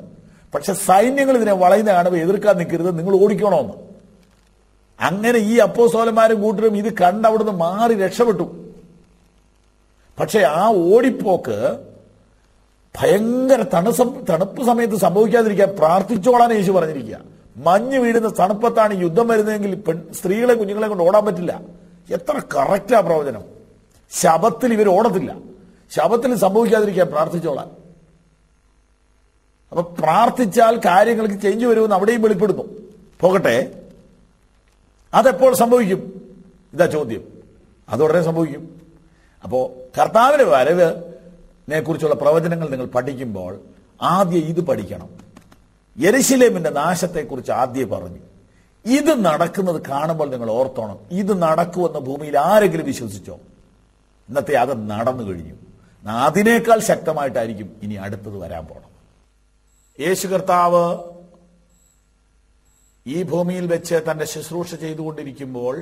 പക്ഷെ സൈന്യങ്ങൾ ഇതിനെ വളയുന്ന കാണുമ്പോൾ എതിർക്കാൻ നിൽക്കരുത്, നിങ്ങൾ ഓടിക്കണമെന്ന്. അങ്ങനെ ഈ അപ്പോസ്തലന്മാരും കൂട്ടരും ഇത് കണ്ട് അവിടുന്ന് മാറി രക്ഷപ്പെട്ടു. പക്ഷെ ആ ഓടിപ്പോക്ക് ഭയങ്കര തണുപ്പ് സമയത്ത് സംഭവിക്കാതിരിക്കാൻ പ്രാർത്ഥിച്ചോളാൻ യേശു പറഞ്ഞിരിക്കുക. മഞ്ഞ് വീഴുന്ന തണുപ്പത്താണ് യുദ്ധം വരുന്നതെങ്കിൽ സ്ത്രീകളെ കുഞ്ഞുങ്ങളെ കൊണ്ട് ഓടാൻ പറ്റില്ല. എത്ര കറക്റ്റാ പ്രവചനം. ശബത്തിൽ ഇവർ ഓടത്തില്ല. ശബത്തിൽ സംഭവിക്കാതിരിക്കാൻ പ്രാർത്ഥിച്ചോളാൻ. അപ്പൊ പ്രാർത്ഥിച്ചാൽ കാര്യങ്ങൾക്ക് ചേഞ്ച് വരുമെന്ന് അവിടെയും വെളിപ്പെടുന്നു. പോകട്ടെ, അതെപ്പോൾ സംഭവിക്കും? ഇതാ ചോദ്യം. അതുടനെ സംഭവിക്കും. അപ്പോ കർത്താവിന്റെ വരവിനെ കുറിച്ചുള്ള പ്രവചനങ്ങൾ നിങ്ങൾ പഠിക്കുമ്പോൾ ആദ്യം ഇത് പഠിക്കണം. യെരുശലേമിന്റെ നാശത്തെക്കുറിച്ച് ആദ്യം പറഞ്ഞു. ഇത് നടക്കുന്നത് കാണുമ്പോൾ നിങ്ങൾ ഓർത്തോണം, ഇത് നടക്കുമെന്ന് ഭൂമിയിൽ ആരെങ്കിലും വിശ്വസിച്ചോ? ഇന്നത്തെ അത് നടന്നു കഴിഞ്ഞു. അതിനേക്കാൾ ശക്തമായിട്ടായിരിക്കും ഇനി അടുത്തത് വരാൻ പോണം. യേശു കർത്താവ് ഈ ഭൂമിയിൽ വെച്ച് തന്റെ ശുശ്രൂഷ ചെയ്തുകൊണ്ടിരിക്കുമ്പോൾ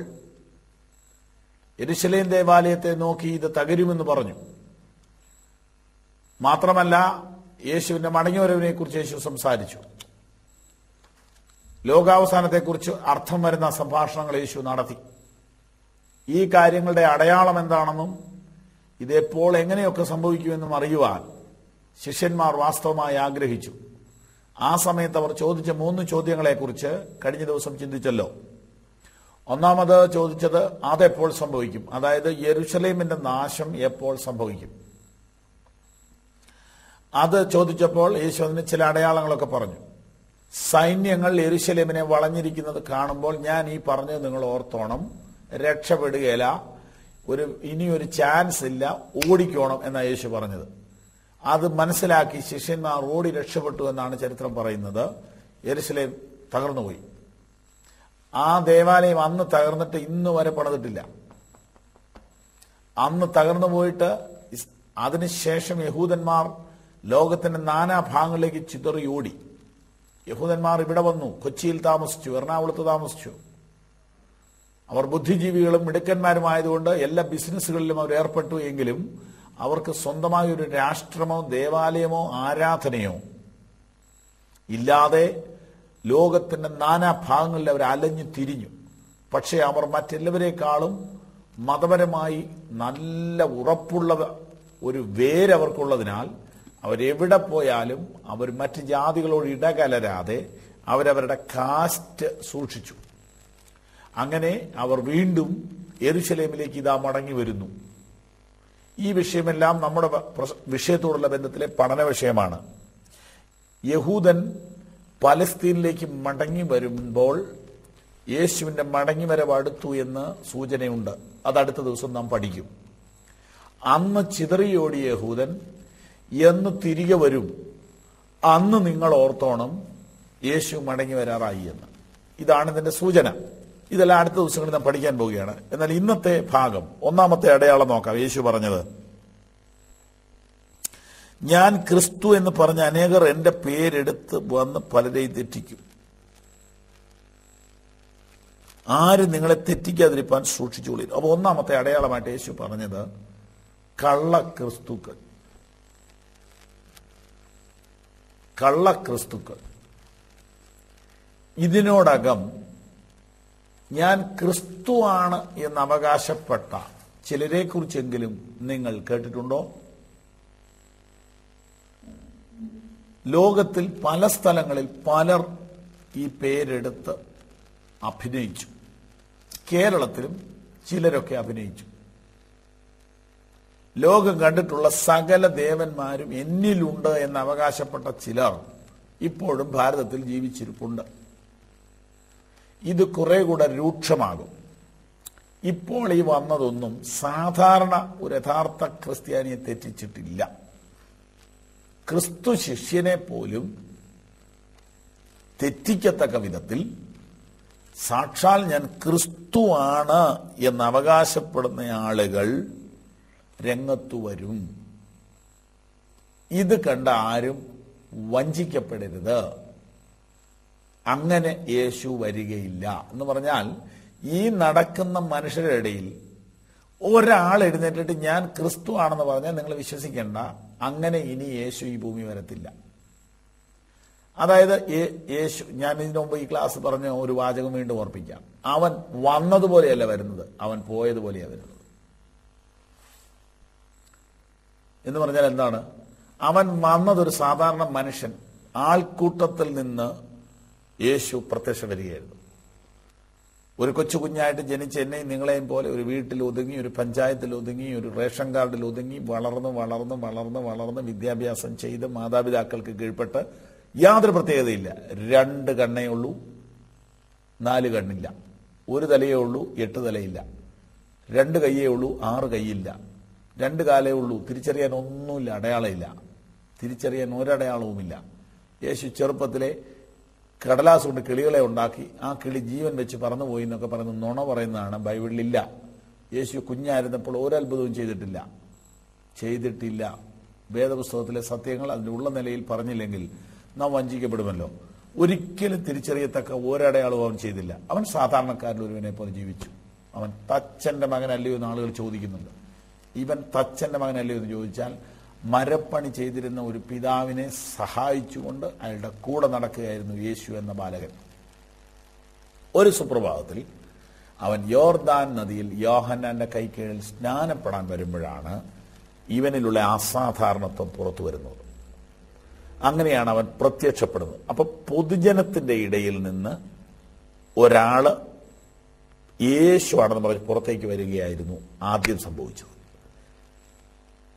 യെരുശലേം ദേവാലയത്തെ നോക്കി ഇത് തകരുമെന്ന് പറഞ്ഞു. മാത്രമല്ല, യേശുവിന്റെ മടങ്ങിവരവിനെ കുറിച്ച് യേശു സംസാരിച്ചു. ലോകാവസാനത്തെക്കുറിച്ച് അർത്ഥം വരുന്ന സംഭാഷണങ്ങൾ യേശു നടത്തി. ഈ കാര്യങ്ങളുടെ അടയാളം എന്താണെന്നും ഇതെപ്പോൾ എങ്ങനെയൊക്കെ സംഭവിക്കുമെന്നും അറിയുവാൻ ശിഷ്യന്മാർ വാസ്തവമായി ആഗ്രഹിച്ചു. ആ സമയത്ത് അവർ ചോദിച്ച 3 ചോദ്യങ്ങളെക്കുറിച്ച് കഴിഞ്ഞ ദിവസം ചിന്തിച്ചല്ലോ. ഒന്നാമത് ചോദിച്ചത് അതെപ്പോൾ സംഭവിക്കും, അതായത് യെരുശലേമിന്റെ നാശം എപ്പോൾ സംഭവിക്കും. അത് ചോദിച്ചപ്പോൾ യേശു അതിന് ചില അടയാളങ്ങളൊക്കെ പറഞ്ഞു. സൈന്യങ്ങൾ യെരുശലേമിനെ വളഞ്ഞിരിക്കുന്നത് കാണുമ്പോൾ ഞാൻ ഈ പറഞ്ഞത് നിങ്ങൾ ഓർത്തോണം, രക്ഷപ്പെടുകയില്ല, ഇനിയൊരു ചാൻസ് ഇല്ല, ഓടിക്കോണം എന്നാണ് യേശു പറഞ്ഞത്. അത് മനസ്സിലാക്കി ശിഷ്യന്മാർ ഓടി രക്ഷപ്പെട്ടു എന്നാണ് ചരിത്രം പറയുന്നത്. യെരുശലേം തകർന്നുപോയി. ആ ദേവാലയം അന്ന് തകർന്നിട്ട് ഇന്ന് വരെ പണിതിട്ടില്ല. അന്ന് തകർന്നു പോയിട്ട് അതിനുശേഷം യഹൂദന്മാർ ലോകത്തിന്റെ നാനാഭാഗങ്ങളിലേക്ക് ചിതറി ഓടി. യഹൂദന്മാർ ഇവിടെ വന്നു, കൊച്ചിയിൽ താമസിച്ചു, എറണാകുളത്ത് താമസിച്ചു. അവർ ബുദ്ധിജീവികളും മിടുക്കന്മാരുമായതുകൊണ്ട് എല്ലാ ബിസിനസ്സുകളിലും അവർ ഏർപ്പെട്ടു. എങ്കിലും അവർക്ക് സ്വന്തമായ ഒരു രാഷ്ട്രമോ ദേവാലയമോ ആരാധനയോ ഇല്ലാതെ ലോകത്തിന്റെ നാനാഭാഗങ്ങളിൽ അവർ അലഞ്ഞു തിരിഞ്ഞു. പക്ഷെ അവർ മറ്റെല്ലാവരെക്കാളും മതപരമായി നല്ല ഉറപ്പുള്ള ഒരു വേരവർക്കുള്ളതിനാൽ അവരെവിടെ പോയാലും അവർ മറ്റ് ജാതികളോട് ഇടകലരാതെ അവരവരുടെ കാസ്റ്റ് സൂക്ഷിച്ചു. അങ്ങനെ അവർ വീണ്ടും യെരുശലേമിലേക്ക് ഇതാ മടങ്ങി വരുന്നു. ഈ വിഷയമെല്ലാം നമ്മുടെ വിഷയത്തോടുള്ള ബന്ധത്തിലെ പഠന വിഷയമാണ്. യഹൂദൻ പലസ്തീനിലേക്ക് മടങ്ങി വരുമ്പോൾ യേശുവിന്റെ മടങ്ങിവരവ് അടുത്തു എന്ന് സൂചനയുണ്ട്. അത് അടുത്ത ദിവസം നാം പഠിക്കും. അന്ന് ചിതറിയോടിയ യഹൂദൻ എന്ന് തിരികെ വരും, അന്ന് നിങ്ങൾ ഓർത്തോണം യേശു മടങ്ങി വരാറായി എന്ന്. ഇതാണ് ഇതിന്റെ സൂചന. ഇതെല്ലാം അടുത്ത ദിവസങ്ങളിൽ നാം പഠിക്കാൻ പോവുകയാണ്. എന്നാൽ ഇന്നത്തെ ഭാഗം, ഒന്നാമത്തെ അടയാളം നോക്കാം. യേശു പറഞ്ഞത്, ഞാൻ ക്രിസ്തു എന്ന് പറഞ്ഞ അനേകർ എന്റെ പേരെടുത്ത് വന്ന് പലരെയും തെറ്റിക്കും. ആരും നിങ്ങളെ തെറ്റിക്കാതിരിക്കാൻ സൂക്ഷിച്ചുകൊള്ളില്ല. അപ്പൊ ഒന്നാമത്തെ അടയാളമായിട്ട് യേശു പറഞ്ഞത് കള്ളക്രിസ്തുക്കൾ. കള്ളക്രിസ്തുക്കൾ. ഇതിനോടകം ഞാൻ ക്രിസ്തുവാണ് എന്ന് അവകാശപ്പെട്ട ചിലരെ കുറിച്ചെങ്കിലും നിങ്ങൾ കേട്ടിട്ടുണ്ടോ? ലോകത്തിൽ പല സ്ഥലങ്ങളിൽ പലർ ഈ പേരെടുത്ത് അഭിനയിച്ചു. കേരളത്തിലും ചിലരൊക്കെ അഭിനയിച്ചു. ലോകം കണ്ടിട്ടുള്ള സകല ദേവന്മാരും എന്നിലുണ്ട് എന്ന് അവകാശപ്പെട്ട ചിലർ ഇപ്പോഴും ഭാരതത്തിൽ ജീവിച്ചിരിപ്പുണ്ട്. ഇത് കുറെ കൂടെ രൂക്ഷമാകും. ഇപ്പോൾ ഈ വന്നതൊന്നും സാധാരണ ഒരു യഥാർത്ഥ ക്രിസ്ത്യാനിയെ തെറ്റിച്ചിട്ടില്ല. ക്രിസ്തു ശിഷ്യനെ പോലും തെറ്റിക്കത്തക്ക വിധത്തിൽ സാക്ഷാൽ ഞാൻ ക്രിസ്തുവാണ് എന്ന് അവകാശപ്പെടുന്ന ആളുകൾ രംഗത്തു വരും. ഇത് കണ്ട ആരും വഞ്ചിക്കപ്പെടരുത്. അങ്ങനെ യേശു വരികയില്ല എന്ന് പറഞ്ഞാൽ, ഈ നടക്കുന്ന മനുഷ്യരുടെ ഇടയിൽ ഒരാൾ എഴുന്നേറ്റിട്ട് ഞാൻ ക്രിസ്തു ആണെന്ന് പറഞ്ഞാൽ നിങ്ങൾ വിശ്വസിക്കേണ്ട, അങ്ങനെ ഇനി യേശു ഈ ഭൂമി വരത്തില്ല. അതായത് യേശു, ഞാൻ ഇതിനു മുമ്പ് ഈ ക്ലാസ് പറഞ്ഞ ഒരു വാചകം വീണ്ടും ഓർപ്പിക്കാം. അവൻ വന്നതുപോലെയല്ല വരുന്നത്, അവൻ പോയതുപോലെയാണ് വരുന്നത്. എന്ന് പറഞ്ഞാൽ എന്താണ്? അവൻ വന്നതൊരു സാധാരണ മനുഷ്യൻ, ആൾക്കൂട്ടത്തിൽ നിന്ന് യേശു പ്രത്യക്ഷം വരികയായിരുന്നു. ഒരു കൊച്ചു കുഞ്ഞായിട്ട് ജനിച്ച എന്നെയും നിങ്ങളെയും പോലെ ഒരു വീട്ടിൽ ഒതുങ്ങി, ഒരു പഞ്ചായത്തിൽ ഒതുങ്ങി, ഒരു റേഷൻ കാർഡിൽ ഒതുങ്ങി, വളർന്ന് വിദ്യാഭ്യാസം ചെയ്ത് മാതാപിതാക്കൾക്ക് കീഴ്പ്പെട്ട് യാതൊരു പ്രത്യേകതയില്ല. 2 കണ്ണേ ഉള്ളൂ, 4 കണ്ണില്ല. 1 തലയേ ഉള്ളൂ, 8 തലയില്ല. 2 കയ്യേ ഉള്ളൂ, 6 കൈയില്ല. 2 കാലേ ഉള്ളൂ, തിരിച്ചറിയാൻ ഒന്നുമില്ല, അടയാളമില്ല. തിരിച്ചറിയാൻ ഒരടയാളവുമില്ല. യേശു ചെറുപ്പത്തിലെ കടലാസ് കൊണ്ട് കിളികളെ ഉണ്ടാക്കി, ആ കിളി ജീവൻ വെച്ച് പറന്നുപോയി എന്നൊക്കെ പറയുന്ന നുണ പറയുന്നതാണ്. ബൈബിളിലില്ല. യേശു കുഞ്ഞായിരുന്നപ്പോൾ ഒരത്ഭുതവും ചെയ്തിട്ടില്ല. വേദപുസ്തകത്തിലെ സത്യങ്ങൾ അതിൻ്റെ ഉള്ള നിലയിൽ പറഞ്ഞില്ലെങ്കിൽ നാം വഞ്ചിക്കപ്പെടുമല്ലോ. ഒരിക്കലും തിരിച്ചറിയത്തക്ക ഒരടയാളവും അവൻ ചെയ്തില്ല. അവൻ സാധാരണക്കാരിൽ ഒരുവനെ പോലെ ജീവിച്ചു. അവൻ തച്ചന്റെ മകനല്ലയോ എന്ന് ആളുകൾ ചോദിക്കുന്നുണ്ട്. ഇവൻ തച്ചന്റെ മകനല്ലയോ എന്ന് ചോദിച്ചാൽ, മരപ്പണി ചെയ്തിരുന്ന ഒരു പിതാവിനെ സഹായിച്ചുകൊണ്ട് അയാളുടെ കൂടെ നടക്കുകയായിരുന്നു യേശു എന്ന ബാലകൻ. ഒരു സുപ്രഭാതത്തിൽ അവൻ യോർദാൻ നദിയിൽ യോഹന്നാന്റെ കൈക്കീഴിൽ സ്നാനപ്പെടാൻ വരുമ്പോഴാണ് ഇവനിലുള്ള അസാധാരണത്വം പുറത്തു വരുന്നത്. അങ്ങനെയാണ് അവൻ പ്രത്യക്ഷപ്പെടുന്നത്. അപ്പൊ പൊതുജനത്തിന്റെ ഇടയിൽ നിന്ന് ഒരാള് യേശു ആണെന്ന് പറഞ്ഞ് പുറത്തേക്ക് വരികയായിരുന്നു ആദ്യം സംഭവിച്ചത്.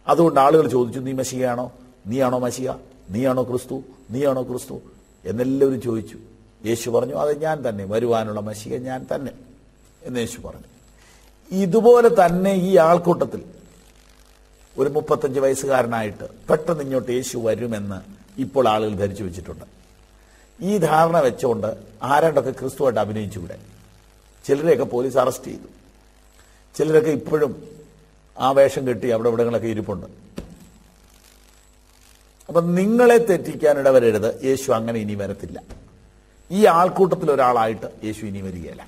അതുകൊണ്ട് ആളുകൾ ചോദിച്ചു, നീ മശിഹയാണോ? നീയാണോ മശിഹ? നീയാണോ ക്രിസ്തു? നീയാണോ ക്രിസ്തു എന്നെല്ലാവരും ചോദിച്ചു. യേശു പറഞ്ഞു, അത് ഞാൻ തന്നെ, വരുവാനുള്ള മശിഹ ഞാൻ തന്നെ എന്ന് യേശു പറഞ്ഞു. ഇതുപോലെ തന്നെ ഈ ആൾക്കൂട്ടത്തിൽ ഒരു 35 വയസ്സുകാരനായിട്ട് പെട്ടെന്ന് ഇങ്ങോട്ട് യേശു വരുമെന്ന് ഇപ്പോൾ ആളുകൾ ധരിച്ചു വെച്ചിട്ടുണ്ട്. ഈ ധാരണ വെച്ചുകൊണ്ട് ആരാണ്ടൊക്കെ ക്രിസ്തുവായിട്ട് അഭിനയിച്ചുകൂടെ? ചിലരെയൊക്കെ പോലീസ് അറസ്റ്റ് ചെയ്തു. ചിലരൊക്കെ ഇപ്പോഴും ആ വേഷം കെട്ടി അവിടെ ഇവിടങ്ങളൊക്കെ ഇരിപ്പുണ്ട്. അപ്പൊ നിങ്ങളെ തെറ്റിക്കാൻ ഇടവരരുത്. യേശു അങ്ങനെ ഇനി വരത്തില്ല. ഈ ആൾക്കൂട്ടത്തിൽ ഒരാളായിട്ട് യേശു ഇനി വരികയില്ല.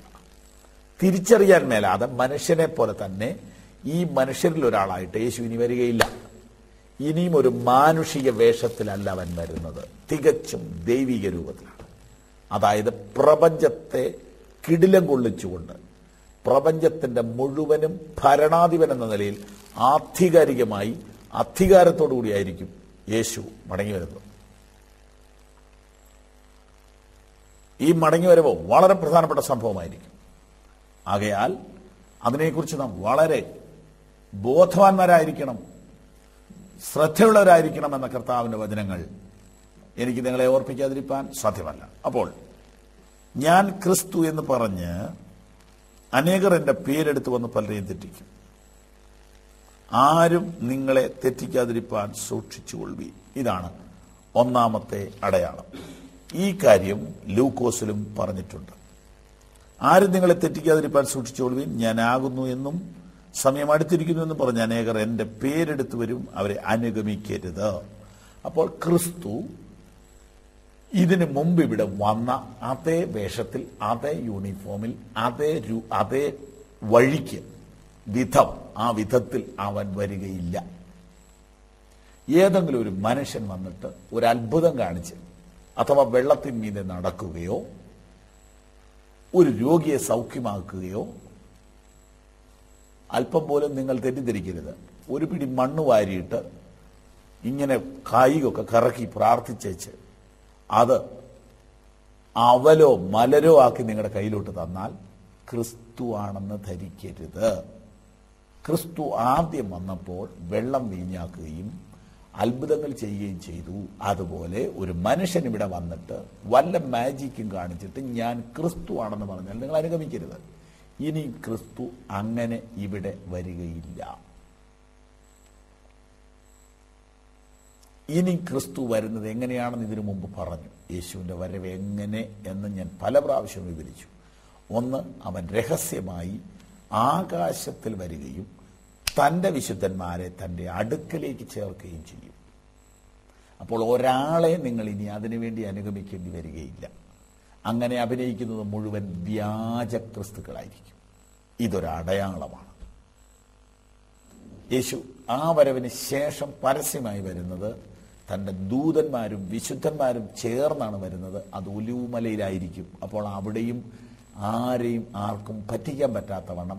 തിരിച്ചറിയാൻ മേലാതെ മനുഷ്യനെ പോലെ തന്നെ ഈ മനുഷ്യരിൽ ഒരാളായിട്ട് യേശു ഇനി വരികയില്ല. ഇനിയും ഒരു മാനുഷിക വേഷത്തിലല്ല അവൻ വരുന്നത്, തികച്ചും ദൈവിക രൂപത്തിലാണ്. അതായത് പ്രപഞ്ചത്തെ കിടിലം കൊള്ളിച്ചുകൊണ്ട് പ്രപഞ്ചത്തിന്റെ മുഴുവനും ഭരണാധിപൻ എന്ന നിലയിൽ ആധികാരികമായി അധികാരത്തോടു കൂടിയായിരിക്കും യേശു മടങ്ങി വരുന്നത്. ഈ മടങ്ങിവരവ് വളരെ പ്രധാനപ്പെട്ട സംഭവമായിരിക്കും. ആകയാൽ അതിനെക്കുറിച്ച് നാം വളരെ ബോധവാന്മാരായിരിക്കണം, ശ്രദ്ധയുള്ളവരായിരിക്കണം എന്ന കർത്താവിന്റെ വചനങ്ങൾ എനിക്ക് നിങ്ങളെ ഓർപ്പിക്കാതിരിക്കാൻ സാധ്യമല്ല. അപ്പോൾ ഞാൻ ക്രിസ്തു എന്ന് പറഞ്ഞ് അനേകർ എൻ്റെ പേരെടുത്ത് വന്ന് പലരെയും തെറ്റിക്കും. ആരും നിങ്ങളെ തെറ്റിക്കാതിരിക്കാൻ സൂക്ഷിച്ചുകൊള്ളുവീൻ. ഇതാണ് ഒന്നാമത്തെ അടയാളം. ഈ കാര്യം ലൂക്കോസിലും പറഞ്ഞിട്ടുണ്ട്. ആരും നിങ്ങളെ തെറ്റിക്കാതിരിക്കാൻ സൂക്ഷിച്ചുകൊള്ളുവീൻ, ഞാനാകുന്നു എന്നും സമയം അടുത്തിരിക്കുന്നു എന്നും പറഞ്ഞ് അനേകർ എൻ്റെ പേരെടുത്ത് വരും, അവരെ അനുഗമിക്കരുത്. അപ്പോൾ ക്രിസ്തു ഇതിനു മുമ്പ് ഇവിടെ വന്ന അതേ വേഷത്തിൽ, അതേ യൂണിഫോമിൽ, അതേ വഴിക്ക്, ആ വിധത്തിൽ അവൻ വരികയില്ല. ഏതെങ്കിലും ഒരു മനുഷ്യൻ വന്നിട്ട് ഒരു അത്ഭുതം കാണിച്ച് അഥവാ വെള്ളത്തിന്മീതെ നടക്കുകയോ ഒരു രോഗിയെ സൗഖ്യമാക്കുകയോ, അല്പം പോലും നിങ്ങൾ തെറ്റിദ്ധരിക്കരുത്, ഒരു പിടി മണ്ണ് വാരിയിട്ട് ഇങ്ങനെ കായികമൊക്കെ കറക്കി പ്രാർത്ഥിച്ചേച്ച് അത് അവലോ മലരോ ആക്കി നിങ്ങളുടെ കയ്യിലോട്ട് തന്നാൽ ക്രിസ്തു ആണെന്ന് ധരിക്കരുത്. ക്രിസ്തു ആദ്യം വന്നപ്പോൾ വെള്ളം വീഞ്ഞാക്കുകയും അത്ഭുതങ്ങൾ ചെയ്യുകയും ചെയ്തു. അതുപോലെ ഒരു മനുഷ്യൻ ഇവിടെ വന്നിട്ട് വല്ല മാജിക്കും കാണിച്ചിട്ട് ഞാൻ ക്രിസ്തു ആണെന്ന് പറഞ്ഞാൽ നിങ്ങൾ അനുഗമിക്കരുത്. ഇനി ക്രിസ്തു അങ്ങനെ ഇവിടെ വരികയില്ല. ഇനി ക്രിസ്തു വരുന്നത് എങ്ങനെയാണെന്ന് ഇതിനു മുമ്പ് പറഞ്ഞു. യേശുവിൻ്റെ വരവ് എങ്ങനെ എന്ന് ഞാൻ പല പ്രാവശ്യം വിവരിച്ചു. ഒന്ന്, അവൻ രഹസ്യമായി ആകാശത്തിൽ വരികയും തൻ്റെ വിശുദ്ധന്മാരെ തൻ്റെ അടുക്കലേക്ക് ചേർക്കുകയും ചെയ്യും. അപ്പോൾ ഒരാളെ നിങ്ങൾ ഇനി അതിനുവേണ്ടി അനുഗമിക്കേണ്ടി വരികയില്ല. അങ്ങനെ അഭിനയിക്കുന്നത് മുഴുവൻ വ്യാജ ക്രിസ്തുക്കളായിരിക്കും. ഇതൊരടയാളമാണ്. യേശു ആ വരവിന് ശേഷം പരസ്യമായി വരുന്നത് തൻ്റെ ദൂതന്മാരും വിശുദ്ധന്മാരും ചേർന്നാണ് വരുന്നത്. അത് ഒലിവുമലയിലായിരിക്കും. അപ്പോൾ അവിടെയും ആർക്കും പറ്റിക്കാൻ പറ്റാത്തവണ്ണം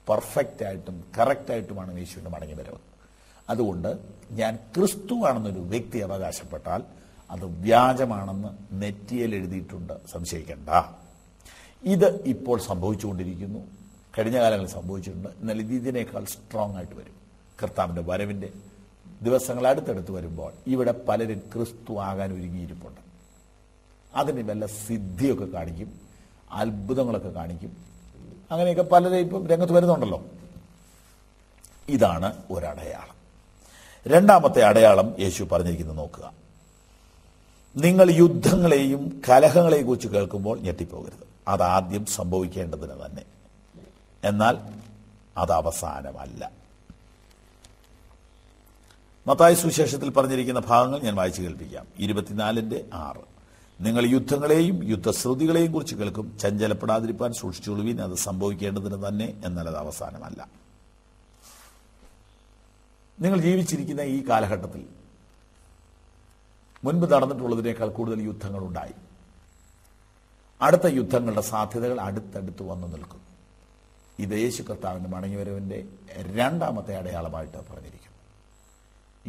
പെർഫെക്റ്റായിട്ടും കറക്റ്റായിട്ടുമാണ് യേശുവിൻ്റെ മടങ്ങി വരവ്. അതുകൊണ്ട് ഞാൻ ക്രിസ്തു ആണെന്നൊരു വ്യക്തി അവകാശപ്പെട്ടാൽ അത് വ്യാജമാണെന്ന് നെറ്റിയിൽ എഴുതിയിട്ടുണ്ട്, സംശയിക്കേണ്ട. ഇത് ഇപ്പോൾ സംഭവിച്ചുകൊണ്ടിരിക്കുന്നു, കഴിഞ്ഞ കാലങ്ങളിൽ സംഭവിച്ചിട്ടുണ്ട്. എന്നാൽ ഇതിനേക്കാൾ സ്ട്രോങ് ആയിട്ട് വരും. കർത്താവിൻ്റെ വരവിൻ്റെ ദിവസങ്ങൾ അടുത്തടുത്ത് വരുമ്പോൾ ഇവിടെ പലരും ക്രിസ്തു ആകാൻ ഒരുങ്ങിയിരിപ്പുണ്ട്. അതിന് വല്ല സിദ്ധിയൊക്കെ കാണിക്കും, അത്ഭുതങ്ങളൊക്കെ കാണിക്കും. അങ്ങനെയൊക്കെ പലരും ഇപ്പം രംഗത്ത് വരുന്നുണ്ടല്ലോ. ഇതാണ് ഒരടയാളം. രണ്ടാമത്തെ അടയാളം യേശു പറഞ്ഞിരിക്കുന്നത് നോക്കുക. നിങ്ങൾ യുദ്ധങ്ങളെയും കലഹങ്ങളെയും കുറിച്ച് കേൾക്കുമ്പോൾ ഞെട്ടിപ്പോകരുത്. അതാദ്യം സംഭവിക്കേണ്ടതിന് തന്നെ, എന്നാൽ അത് അവസാനമല്ല. മത്തായി സുവിശേഷത്തിൽ പറഞ്ഞിരിക്കുന്ന ഭാഗങ്ങൾ ഞാൻ വായിച്ചു കേൾപ്പിക്കാം. 24:6. നിങ്ങൾ യുദ്ധങ്ങളെയും യുദ്ധശ്രുതികളെയും കുറിച്ച് കേൾക്കും, ചഞ്ചലപ്പെടാതിരിക്കാൻ സൂക്ഷിച്ചുകൊള്ളുവീൻ, അത് സംഭവിക്കേണ്ടതിന് തന്നെ, എന്നാൽ അത് അവസാനമല്ല. നിങ്ങൾ ജീവിച്ചിരിക്കുന്ന ഈ കാലഘട്ടത്തിൽ മുൻപ് നടന്നിട്ടുള്ളതിനേക്കാൾ കൂടുതൽ യുദ്ധങ്ങളുണ്ടായി. അടുത്ത യുദ്ധങ്ങളുടെ സാധ്യതകൾ അടുത്തടുത്ത് വന്നു നിൽക്കും. ഇത് യേശു കർത്താവിൻ്റെ മടങ്ങിവരവിൻ്റെ രണ്ടാമത്തെ അടയാളമായിട്ട് പറഞ്ഞിരിക്കുന്നു.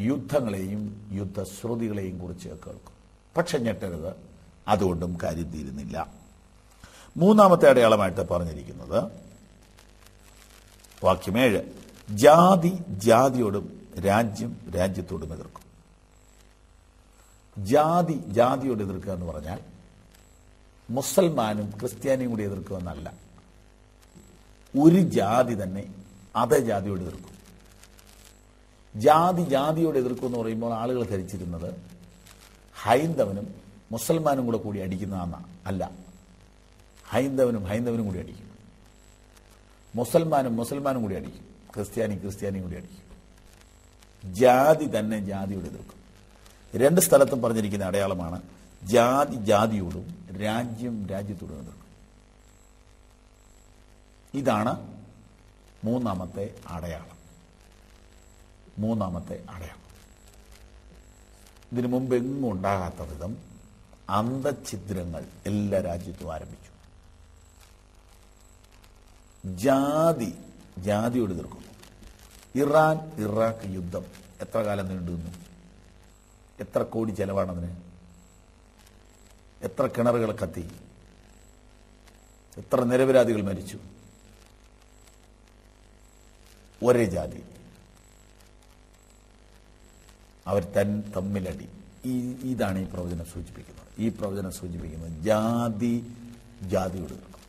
യുദ്ധങ്ങളെയും യുദ്ധശ്രുതികളെയും കുറിച്ച് കേൾക്കും, പക്ഷെ ഞെട്ടരുത്, അതുകൊണ്ടും കാര്യം തീരുന്നില്ല. മൂന്നാമത്തെ അടയാളമായിട്ട് പറഞ്ഞിരിക്കുന്നത് വാക്യം 7, ജാതി ജാതിയോടും രാജ്യം രാജ്യത്തോടും എതിർക്കും. ജാതി ജാതിയോട് എതിർക്കുക എന്ന് പറഞ്ഞാൽ മുസൽമാനും ക്രിസ്ത്യാനിയും കൂടി എതിർക്കുക എന്നല്ല. ഒരു ജാതി തന്നെ അതേ ജാതിയോട് എതിർക്കും. ജാതി ജാതിയോട് എതിർക്കും എന്ന് പറയുമ്പോൾ ആളുകൾ ധരിച്ചിരുന്നത് ഹൈന്ദവനും മുസൽമാനും കൂടി അടിക്കുന്നതാണ്. അല്ല, ഹൈന്ദവനും കൂടി അടിക്കും, മുസൽമാനും കൂടി അടിക്കും, ക്രിസ്ത്യാനിയും കൂടി അടിക്കും. ജാതി തന്നെ ജാതിയോട് എതിർക്കും. രണ്ട് സ്ഥലത്തും പറഞ്ഞിരിക്കുന്ന അടയാളമാണ് ജാതി ജാതിയോടും രാജ്യം രാജ്യത്തോടും എതിർക്കും. ഇതാണ് മൂന്നാമത്തെ അടയാളം. ഇതിനു മുമ്പ് എങ്ങും ഉണ്ടാകാത്ത വിധം അന്തഛിദ്രങ്ങൾ എല്ലാ രാജ്യത്തും ആരംഭിച്ചു. ജാതി ജാതിയോട് എതിർക്കുന്നു. ഇറാൻ ഇറാഖ് യുദ്ധം എത്ര കാലം നീണ്ടുനിന്നു? എത്ര കോടി ചെലവാണതിന്? എത്ര കിണറുകൾ കത്തി? എത്ര നിരപരാധികൾ മരിച്ചു? ഒരേ ജാതി, അവർ തമ്മിലടി. ഇതാണ് ഈ പ്രവചനം സൂചിപ്പിക്കുന്നത്. ഈ പ്രവചനം സൂചിപ്പിക്കുന്നത് ജാതി ജാതിയോട് എതിർക്കും.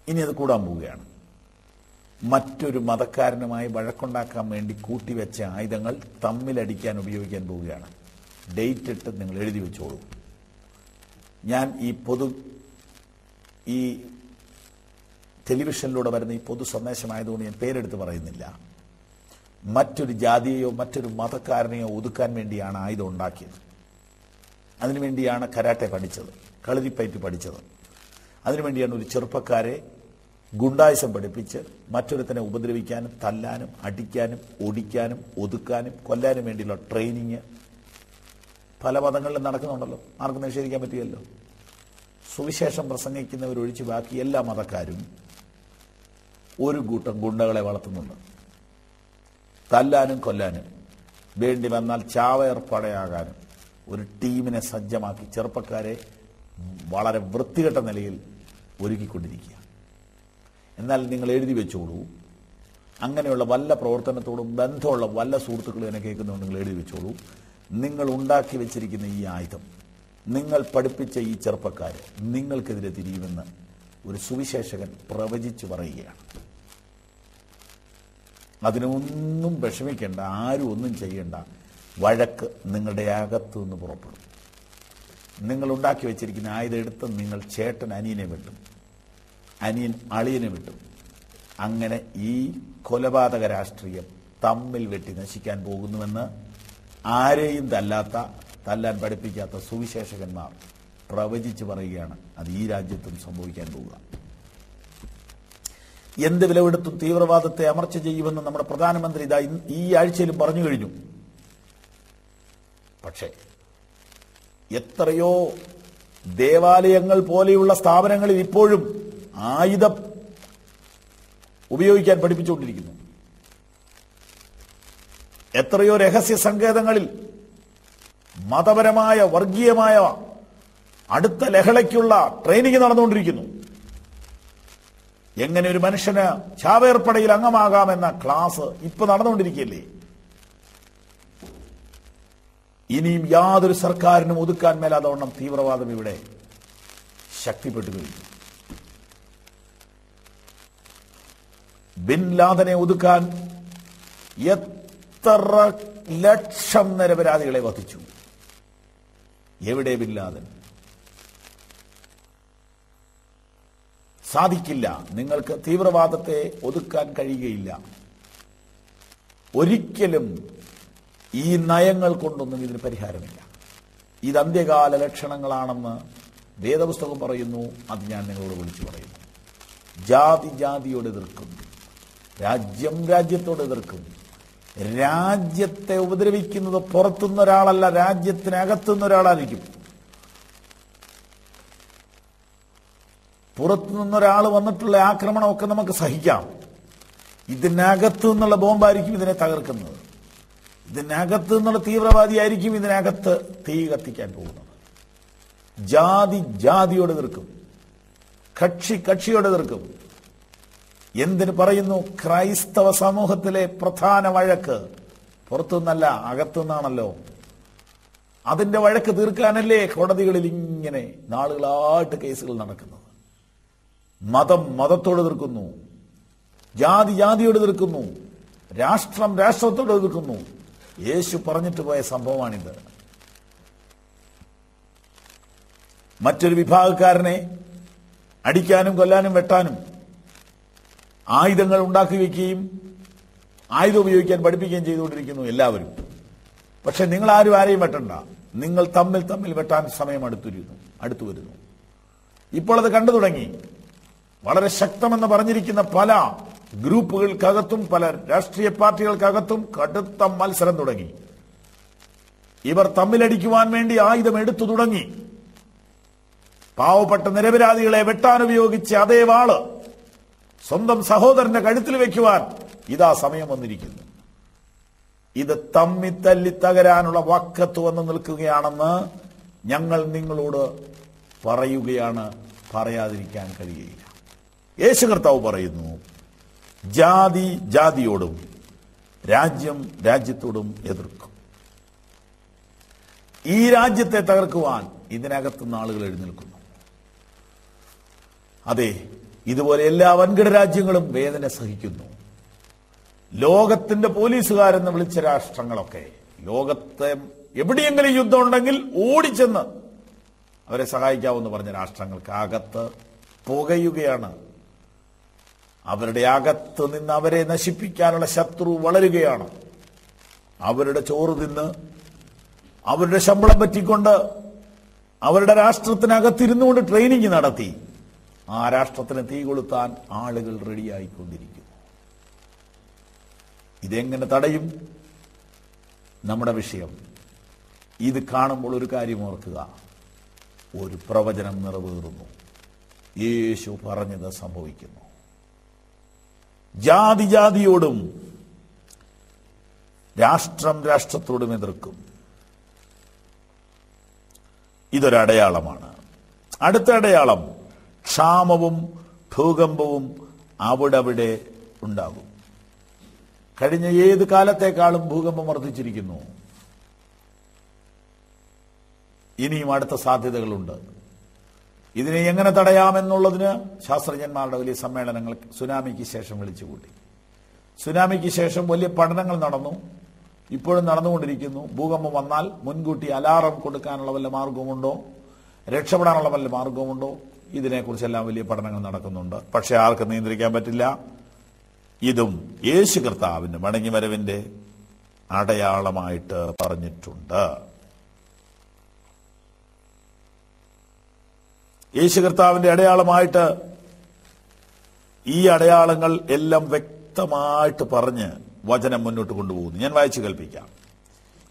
ഇനി അത് കൂടാൻ പോവുകയാണ്. മറ്റൊരു മതക്കാരനുമായി വഴക്കുണ്ടാക്കാൻ വേണ്ടി കൂട്ടിവെച്ച ആയുധങ്ങൾ തമ്മിലടിക്കാൻ ഉപയോഗിക്കാൻ പോവുകയാണ്. ഡേറ്റ് ഇട്ട് നിങ്ങൾ എഴുതി വെച്ചോളൂ. ഞാൻ ഈ ടെലിവിഷനിലൂടെ വരുന്ന ഈ പൊതു സന്ദേശമായതുകൊണ്ട് ഞാൻ പേരെടുത്ത് പറയുന്നില്ല. മറ്റൊരു ജാതിയെയോ മറ്റൊരു മതക്കാരനെയോ ഒതുക്കാൻ വേണ്ടിയാണ് ആയുധം ഉണ്ടാക്കിയത്. അതിനുവേണ്ടിയാണ് കരാട്ടെ പഠിച്ചത്, കളരിപ്പയറ്റ് പഠിച്ചത്. അതിനുവേണ്ടിയാണ് ഒരു ചെറുപ്പക്കാരെ ഗുണ്ടായുസം പഠിപ്പിച്ച് മറ്റൊരുത്തനെ ഉപദ്രവിക്കാനും തല്ലാനും അടിക്കാനും ഒടിക്കാനും ഒതുക്കാനും കൊല്ലാനും വേണ്ടിയുള്ള ട്രെയിനിങ് പല മതങ്ങളിലും നടക്കുന്നുണ്ടല്ലോ. ആർക്കും നിഷേധിക്കാൻ പറ്റുകയല്ലോ. സുവിശേഷം പ്രസംഗിക്കുന്നവരൊഴിച്ച് ബാക്കി എല്ലാ മതക്കാരും ഒരു കൂട്ടം ഗുണ്ടകളെ വളർത്തുന്നുണ്ട്. തല്ലാനും കൊല്ലാനും, വേണ്ടി വന്നാൽ ചാവേർപ്പടയാകാനും ഒരു ടീമിനെ സജ്ജമാക്കി ചെറുപ്പക്കാരെ വളരെ വൃത്തികെട്ട നിലയിൽ ഒരുക്കിക്കൊണ്ടിരിക്കുക. എന്നാൽ നിങ്ങൾ എഴുതി വെച്ചോളൂ, അങ്ങനെയുള്ള വല്ല പ്രവർത്തനത്തോടും ബന്ധമുള്ള വല്ല സുഹൃത്തുക്കളും എന്നെ കേൾക്കുന്നതുകൊണ്ട് നിങ്ങൾ എഴുതി വെച്ചോളൂ. നിങ്ങൾ ഉണ്ടാക്കി വെച്ചിരിക്കുന്ന ഈ ആയുധം, നിങ്ങൾ പഠിപ്പിച്ച ഈ ചെറുപ്പക്കാർ നിങ്ങൾക്കെതിരെ തിരിയുമെന്ന് ഒരു സുവിശേഷകൻ പ്രവചിച്ചു പറയുകയാണ്. അതിനൊന്നും വിഷമിക്കേണ്ട, ആരും ഒന്നും ചെയ്യേണ്ട. വഴക്ക് നിങ്ങളുടെ അകത്തു നിന്ന് പുറപ്പെടും. നിങ്ങൾ ഉണ്ടാക്കി വെച്ചിരിക്കുന്ന ആയുധം എടുത്ത് നിങ്ങൾ ചേട്ടൻ അനിയനെ വെട്ടും, അനിയൻ അളിയനെ വെട്ടും. അങ്ങനെ ഈ കൊലപാതക രാഷ്ട്രീയം തമ്മിൽ വെട്ടി നശിക്കാൻ പോകുന്നുവെന്ന് ആരെയും തല്ലാൻ പഠിപ്പിക്കാത്ത സുവിശേഷകന്മാർ പ്രവചിച്ച് പറയുകയാണ്. അത് ഈ രാജ്യത്തും സംഭവിക്കാൻ പോവുക. എന്ത് വിലവെടുത്തും തീവ്രവാദത്തെ അമർച്ച ചെയ്യുമെന്ന് നമ്മുടെ പ്രധാനമന്ത്രി ഈ ആഴ്ചയിലും പറഞ്ഞു കഴിഞ്ഞു. പക്ഷേ എത്രയോ ദേവാലയങ്ങൾ പോലെയുള്ള സ്ഥാപനങ്ങളിൽ ഇപ്പോഴും ആയുധം ഉപയോഗിക്കാൻ പഠിപ്പിച്ചുകൊണ്ടിരിക്കുന്നു. എത്രയോ രഹസ്യ സങ്കേതങ്ങളിൽ മതപരമായ വർഗീയമായ അടുത്ത ലഹളയ്ക്കുള്ള ട്രെയിനിങ് നടന്നുകൊണ്ടിരിക്കുന്നു. എങ്ങനെ ഒരു മനുഷ്യന് ചാവേർപ്പടയിൽ അംഗമാകാമെന്ന ക്ലാസ് ഇപ്പൊ നടന്നുകൊണ്ടിരിക്കുകയല്ലേ. ഇനിയും യാതൊരു സർക്കാരിനും ഒതുക്കാൻ മേലാതവണ്ണം തീവ്രവാദം ഇവിടെ ശക്തിപ്പെട്ടു കഴിഞ്ഞു. ബിൻ ലാദനെ ഒതുക്കാൻ എത്ര ലക്ഷം നിരപരാധികളെ വധിച്ചു. എവിടെ ബിൻ ലാദൻ? സാധിക്കില്ല. നിങ്ങൾക്ക് തീവ്രവാദത്തെ ഒതുക്കാൻ കഴിയുകയില്ല. ഒരിക്കലും ഈ നയങ്ങൾ കൊണ്ടൊന്നും ഇതിന് പരിഹാരമില്ല. ഇത് അന്ത്യകാല ലക്ഷണങ്ങളാണെന്ന് വേദപുസ്തകം പറയുന്നു. അത് ഞാൻ നിങ്ങളോട് വിളിച്ചു പറയുന്നു. ജാതി ജാതിയോട് എതിർക്കും, രാജ്യം രാജ്യത്തോട് എതിർക്കും. രാജ്യത്തെ ഉപദ്രവിക്കുന്നത് പുറത്തുനിന്ന് ഒരാളല്ല, രാജ്യത്തിനകത്തുനിന്ന് ഒരാളായിരിക്കും. പുറത്തുനിന്നൊരാൾ വന്നിട്ടുള്ള ആക്രമണമൊക്കെ നമുക്ക് സഹിക്കാം. ഇതിനകത്തു നിന്നുള്ള ബോംബായിരിക്കും ഇതിനെ തകർക്കുന്നത്. ഇതിനകത്തു നിന്നുള്ള തീവ്രവാദിയായിരിക്കും ഇതിനകത്ത് തീ കത്തിക്കാൻ പോകുന്നത്. ജാതി ജാതിയോട് എതിർക്കും, കക്ഷി കക്ഷിയോട് എതിർക്കും. എന്തിനു പറയുന്നു? ക്രൈസ്തവ സമൂഹത്തിലെ പ്രധാന വഴക്ക് പുറത്തുനിന്നല്ല, അകത്തുനിന്നാണല്ലോ. അതിന്റെ വഴക്ക് തീർക്കാനല്ലേ കോടതികളിൽ ഇങ്ങനെ നാളുകളായിട്ട് കേസുകൾ നടക്കുന്നത്. മതം മതത്തോട് എതിർക്കുന്നു, ജാതി ജാതിയോട് എതിർക്കുന്നു, രാഷ്ട്രം രാഷ്ട്രത്തോട് എതിർക്കുന്നു. യേശു പറഞ്ഞിട്ട് പോയ സംഭവമാണിത്. മറ്റൊരു വിഭാഗക്കാരനെ അടിക്കാനും കൊല്ലാനും വെട്ടാനും ആയുധങ്ങൾ ഉണ്ടാക്കി വയ്ക്കുകയും ആയുധം ഉപയോഗിക്കാൻ പഠിപ്പിക്കുകയും ചെയ്തുകൊണ്ടിരിക്കുന്നു എല്ലാവരും. പക്ഷെ നിങ്ങൾ ആരെയും വെട്ടണ്ട. നിങ്ങൾ തമ്മിൽ വെട്ടാൻ സമയം അടുത്തു വരുന്നു. ഇപ്പോൾ അത് കണ്ടു തുടങ്ങി. വളരെ ശക്തമെന്ന് പറഞ്ഞിരിക്കുന്ന പല ഗ്രൂപ്പുകൾക്കകത്തും പല രാഷ്ട്രീയ പാർട്ടികൾക്കകത്തും കടുത്ത മത്സരം തുടങ്ങി. ഇവർ തമ്മിലടിക്കുവാൻ വേണ്ടി ആയുധം എടുത്തു തുടങ്ങി. പാവപ്പെട്ട നിരപരാധികളെ വെട്ടാൻ ഉപയോഗിച്ച് അതേ വാള് സ്വന്തം സഹോദരന്റെ കഴുത്തിൽ വെക്കുവാൻ ഇതാ സമയം വന്നിരിക്കുന്നു. ഇത് തമ്മിത്തല്ലി തകരാനുള്ള വക്കത്ത് വന്ന് നിൽക്കുകയാണെന്ന് ഞങ്ങൾ നിങ്ങളോട് പറയുകയാണ്. പറയാതിരിക്കാൻ കഴിയുകയില്ല. യേശു കർത്താവ് പറയുന്നു, ജാതി ജാതിയോടും രാജ്യം രാജ്യത്തോടും എതിർക്കും. ഈ രാജ്യത്തെ തകർക്കുവാൻ ഇതിനകത്തുനിന്ന് ആളുകൾ എഴുന്നേൽക്കുന്നു. അതെ, ഇതുപോലെ എല്ലാ വൻകിട രാജ്യങ്ങളും വേദന സഹിക്കുന്നു. ലോകത്തിന്റെ പോലീസുകാരെന്ന് വിളിച്ച രാഷ്ട്രങ്ങളൊക്കെ, ലോകത്തെ എവിടെയെങ്കിലും യുദ്ധം ഉണ്ടെങ്കിൽ ഓടിച്ചെന്ന് അവരെ സഹായിക്കാമെന്ന് പറഞ്ഞ രാഷ്ട്രങ്ങൾക്ക് അകത്ത് പുകയുകയാണ്. അവരുടെ അകത്ത് നിന്ന് അവരെ നശിപ്പിക്കാനുള്ള ശത്രു വളരുകയാണ്. അവരുടെ ചോറ് തിന്ന്, അവരുടെ ശമ്പളം പറ്റിക്കൊണ്ട്, അവരുടെ രാഷ്ട്രത്തിനകത്തിരുന്നുകൊണ്ട് ട്രെയിനിങ് നടത്തി ആ രാഷ്ട്രത്തിന് തീ കൊളുത്താൻ ആളുകൾ റെഡിയായിക്കൊണ്ടിരിക്കുന്നു. ഇതെങ്ങനെ തടയും? നമ്മുടെ വിഷയം. ഇത് കാണുമ്പോൾ ഒരു കാര്യം ഓർക്കുക, ഒരു പ്രവചനം നിറവേറുന്നു. യേശു പറഞ്ഞത് സംഭവിക്കുന്നു. ജാതി ജാതിയോടും രാഷ്ട്രം രാഷ്ട്രത്തോടും എതിർക്കും. ഇതൊരടയാളമാണ്. അടുത്ത അടയാളം, ക്ഷാമവും ഭൂകമ്പവും അവിടെ ഉണ്ടാകും. കഴിഞ്ഞ ഏത് കാലത്തേക്കാളും ഭൂകമ്പം വർദ്ധിച്ചിരിക്കുന്നു. ഇനിയും അടുത്ത സാധ്യതകളുണ്ട്. ഇതിനെ എങ്ങനെ തടയാമെന്നുള്ളതിന് ശാസ്ത്രജ്ഞന്മാരുടെ വലിയ സമ്മേളനങ്ങൾ സുനാമിക്ക് ശേഷം വിളിച്ചുകൂട്ടി. സുനാമിക്ക് ശേഷം വലിയ പഠനങ്ങൾ നടന്നു, ഇപ്പോഴും നടന്നുകൊണ്ടിരിക്കുന്നു. ഭൂകമ്പം വന്നാൽ മുൻകൂട്ടി അലാറം കൊടുക്കാനുള്ള വല്ല മാർഗവുമുണ്ടോ, രക്ഷപ്പെടാനുള്ള വല്ല മാർഗവുമുണ്ടോ, ഇതിനെക്കുറിച്ചെല്ലാം വലിയ പഠനങ്ങൾ നടക്കുന്നുണ്ട്. പക്ഷെ ആർക്കും നിയന്ത്രിക്കാൻ പറ്റില്ല. ഇതും യേശു കർത്താവിന്റെ മടങ്ങിവരവിന്റെ അടയാളമായിട്ട് പറഞ്ഞിട്ടുണ്ട്. യേശു കർത്താവിന്റെ അടയാളമായിട്ട് ഈ അടയാളങ്ങൾ എല്ലാം വ്യക്തമായിട്ട് പറഞ്ഞ് വചനം മുന്നോട്ട് കൊണ്ടുപോകുന്നു. ഞാൻ വായിച്ചു കേൾപ്പിക്കാം.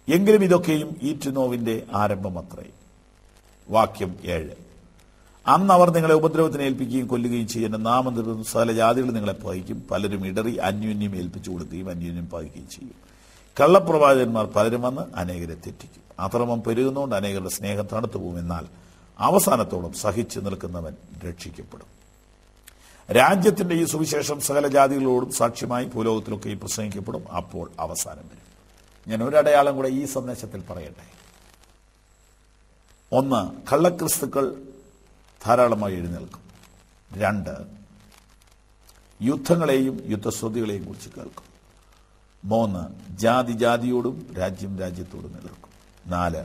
എങ്കിലും ഇതൊക്കെയും ഈറ്റുനോവിന്റെ ആരംഭമത്രേ. വാക്യം 7. അന്ന് അവർ നിങ്ങളെ ഉപദ്രവത്തിന് ഏൽപ്പിക്കുകയും കൊല്ലുകയും ചെയ്യുന്ന നാമനിർദ്ദേശം സകല ജാതികൾ നിങ്ങളെ പഹിക്കും. പലരും ഇടറി അന്യോന്യം ഏൽപ്പിച്ചു കൊടുക്കുകയും അന്യോന്യം പഹിക്കുകയും ചെയ്യും. കള്ളപ്രവാചകന്മാർ പലരും വന്ന് അനേകരെ തെറ്റിക്കും. അക്രമം പെരുകുന്നതുകൊണ്ട് അനേകരുടെ സ്നേഹം തണുത്തു പോകും. എന്നാൽ അവസാനത്തോളം സഹിച്ചു നിൽക്കുന്നവൻ രക്ഷിക്കപ്പെടും. രാജ്യത്തിന്റെ ഈ സുവിശേഷം സകല ജാതികളോടും സാക്ഷ്യമായി ഭൂലോകത്തിലൊക്കെ പ്രസംഗിക്കപ്പെടും. അപ്പോൾ അവസാനം വരും. ഞാൻ ഒരടയാളം കൂടെ ഈ സന്ദേശത്തിൽ പറയട്ടെ. ഒന്ന്, കള്ളക്രിസ്തുക്കൾ ധാരാളമായി എഴുന്നേൽക്കും. 2, യുദ്ധങ്ങളെയും യുദ്ധശ്രുതികളെയും കുറിച്ച് കേൾക്കും. 3, ജാതി ജാതിയോടും രാജ്യം രാജ്യത്തോടും എതിർക്കും. 4,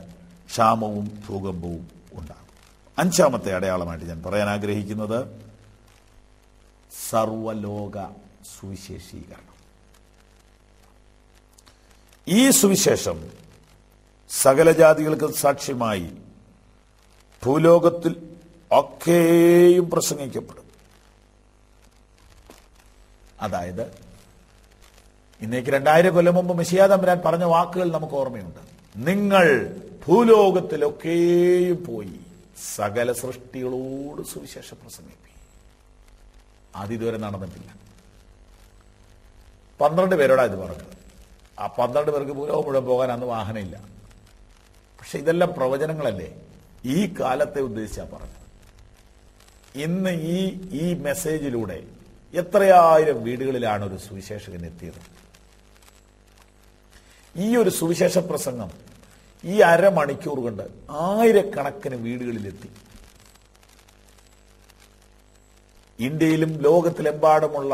ക്ഷാമവും ഭൂകമ്പവും ഉണ്ടാകും. 5ാമത്തെ അടയാളമായിട്ട് ഞാൻ പറയാൻ ആഗ്രഹിക്കുന്നത് സർവലോക സുവിശേഷീകരണം. ഈ സുവിശേഷം സകല ജാതികൾക്കും സാക്ഷ്യമായി ഭൂലോകത്തിൽ ഒക്കെയും പ്രസംഗിക്കപ്പെടും. അതായത് ഇന്നേക്ക് 2000 കൊല്ലം മുമ്പ് മെശിഹാ തമ്പുരാൻ പറഞ്ഞ വാക്കുകൾ നമുക്ക് ഓർമ്മയുണ്ട്. നിങ്ങൾ ഭൂലോകത്തിലൊക്കെയും പോയി സകല സൃഷ്ടികളോട് സുവിശേഷം പ്രസംഗിപ്പി. അതിതുവരെ നടന്നിട്ടില്ല. 12 പേരോടാ ഇത് പറഞ്ഞത്. ആ 12 പേർക്ക് ഭൂലോകം മുഴുവൻ പോകാൻ അന്ന് വാഹനമില്ല. പക്ഷെ ഇതെല്ലാം പ്രവചനങ്ങളല്ലേ, ഈ കാലത്തെ ഉദ്ദേശിച്ചാ പറഞ്ഞത്. ഇന്ന് ഈ മെസ്സേജിലൂടെ എത്രയായിരം വീടുകളിലാണ് ഒരു സുവിശേഷകൻ എത്തിയത്. ഈ ഒരു സുവിശേഷ പ്രസംഗം ഈ അരമണിക്കൂർ കൊണ്ട് ആയിരക്കണക്കിന് വീടുകളിലെത്തി. ഇന്ത്യയിലും ലോകത്തിലെമ്പാടുമുള്ള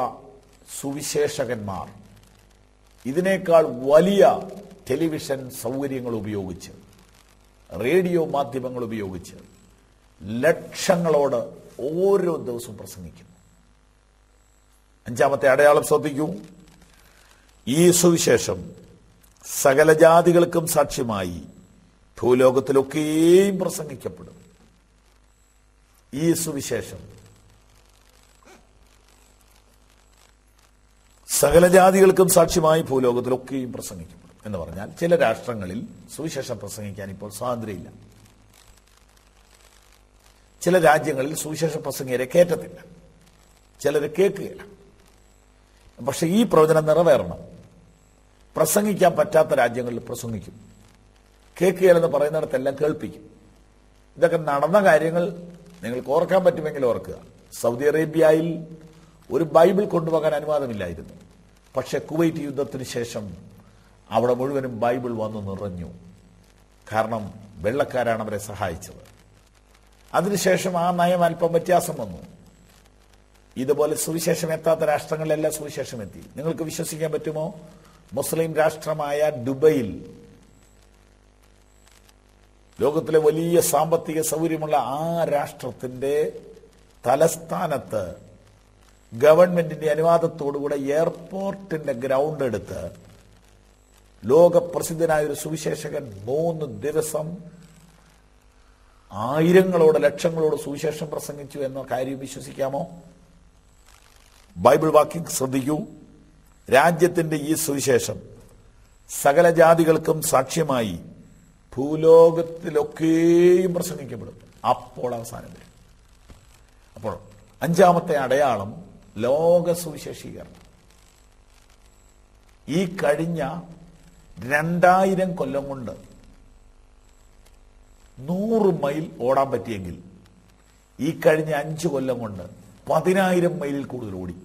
സുവിശേഷകന്മാർ ഇതിനേക്കാൾ വലിയ ടെലിവിഷൻ സൗകര്യങ്ങൾ ഉപയോഗിച്ച്, റേഡിയോ മാധ്യമങ്ങൾ ഉപയോഗിച്ച് ലക്ഷങ്ങളോട് ഓരോ ദിവസവും പ്രസംഗിക്കുന്നു. 5ാമത്തെ അടയാളം ശ്രദ്ധിക്കൂ. ഈ സുവിശേഷം സകല ജാതികൾക്കും സാക്ഷ്യമായി ഭൂലോകത്തിലൊക്കെയും പ്രസംഗിക്കപ്പെടും. ഈ സുവിശേഷം സകല ജാതികൾക്കും സാക്ഷ്യമായി ഭൂലോകത്തിലൊക്കെയും പ്രസംഗിക്കപ്പെടും എന്ന് പറഞ്ഞാൽ ചില രാഷ്ട്രങ്ങളിൽ സുവിശേഷം പ്രസംഗിക്കാൻ ഇപ്പോൾ സ്വാതന്ത്ര്യമില്ല. ചില രാജ്യങ്ങളിൽ സുവിശേഷ പ്രസംഗിയരെ കയറ്റത്തില്ല, ചിലർ കേൾക്കുകയില്ല. പക്ഷെ ഈ പ്രവചനം നിറവേറണം. പ്രസംഗിക്കാൻ പറ്റാത്ത രാജ്യങ്ങളിൽ പ്രസംഗിക്കും, കേൾക്കുകയില്ലെന്ന് പറയുന്നിടത്തെല്ലാം കേൾപ്പിക്കും. ഇതൊക്കെ നടന്ന കാര്യങ്ങൾ നിങ്ങൾക്ക് ഓർക്കാൻ പറ്റുമെങ്കിൽ ഓർക്കുക. സൗദി അറേബ്യയിൽ ഒരു ബൈബിൾ കൊണ്ടുപോകാൻ അനുവാദമില്ലായിരുന്നു. പക്ഷെ കുവൈറ്റ് യുദ്ധത്തിന് ശേഷം അവിടെ മുഴുവനും ബൈബിൾ വന്നു നിറഞ്ഞു. കാരണം വെള്ളക്കാരാണ് അവരെ സഹായിച്ചത്. അതിനുശേഷം ആ നയം അല്പം വ്യത്യാസം വന്നു. ഇതുപോലെ സുവിശേഷം എത്താത്ത രാഷ്ട്രങ്ങളിലെല്ലാം സുവിശേഷം എത്തി. നിങ്ങൾക്ക് വിശ്വസിക്കാൻ പറ്റുമോ? മുസ്ലിം രാഷ്ട്രമായ ദുബൈയിൽ, ലോകത്തിലെ വലിയ സാമ്പത്തിക സൗകര്യമുള്ള ആ രാഷ്ട്രത്തിന്റെ തലസ്ഥാനത്ത് ഗവൺമെന്റിന്റെ അനുവാദത്തോടുകൂടെ എയർപോർട്ടിന്റെ ഗ്രൗണ്ട് എടുത്ത് ലോകപ്രസിദ്ധനായ ഒരു സുവിശേഷകൻ 3 ദിവസം ആയിരങ്ങളോട് ലക്ഷങ്ങളോട് സുവിശേഷം പ്രസംഗിച്ചു എന്ന കാര്യം വിശ്വസിക്കാമോ? ബൈബിൾ വാക്യം ശ്രദ്ധിക്കൂ. രാജ്യത്തിന്റെ ഈ സുവിശേഷം സകല ജാതികൾക്കും സാക്ഷ്യമായി ഭൂലോകത്തിലൊക്കെയും പ്രസംഗിക്കപ്പെടും. അപ്പോൾ അവസാനം വരും. അപ്പോൾ 5ാമത്തെ അടയാളം ലോക സുവിശേഷീകരണം. ഈ കഴിഞ്ഞ 2000 കൊല്ലം കൊണ്ട് 100 മൈൽ ഓടാൻ പറ്റിയെങ്കിൽ ഈ കഴിഞ്ഞ 5 കൊല്ലം കൊണ്ട് 10,000 മൈലിൽ കൂടുതൽ ഓടി.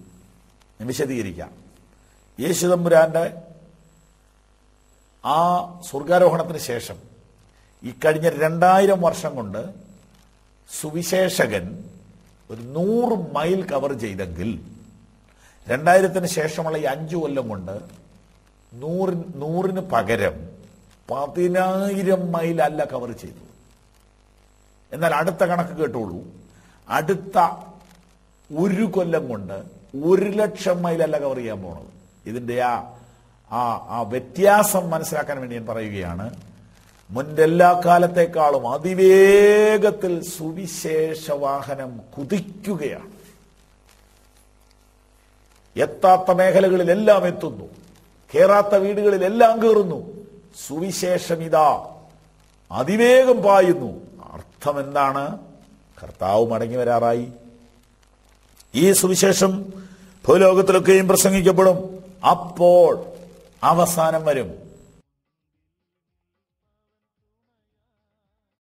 ഞാൻ വിശദീകരിക്കാം. യേശുതമ്പുരാന്റെ ആ സ്വർഗാരോഹണത്തിന് ശേഷം ഈ കഴിഞ്ഞ 2000 വർഷം കൊണ്ട് സുവിശേഷകൻ ഒരു 100 മൈൽ കവർ ചെയ്തെങ്കിൽ 2000-ന് ശേഷമുള്ള ഈ 5 കൊല്ലം കൊണ്ട് 100-ന് പകരം 10,000 മൈൽ അല്ല കവർ ചെയ്തു. എന്നാൽ അടുത്ത കണക്ക് കേട്ടോളൂ. അടുത്ത 1 കൊല്ലം കൊണ്ട് 1,00,000 മൈലല്ല കവർ ചെയ്യാൻ പോണത്. ഇതിന്റെ ആ വ്യത്യാസം മനസ്സിലാക്കാൻ വേണ്ടി ഞാൻ പറയുകയാണ്. മുൻപെല്ലാ കാലത്തെക്കാളും അതിവേഗത്തിൽ സുവിശേഷ വാഹനം കുതിക്കുകയാണ്. എത്താത്ത മേഖലകളിലെല്ലാം എത്തുന്നു, കേറാത്ത വീടുകളിലെല്ലാം കയറുന്നു. സുവിശേഷം ഇതാ അതിവേഗം പായുന്നു. അർത്ഥം എന്താണ്? കർത്താവ് മടങ്ങി വരാറായി. ഈ സുവിശേഷം ഭൂലോകത്തിലൊക്കെയും പ്രസംഗിക്കപ്പെടും. അപ്പോൾ അവസാനം വരും.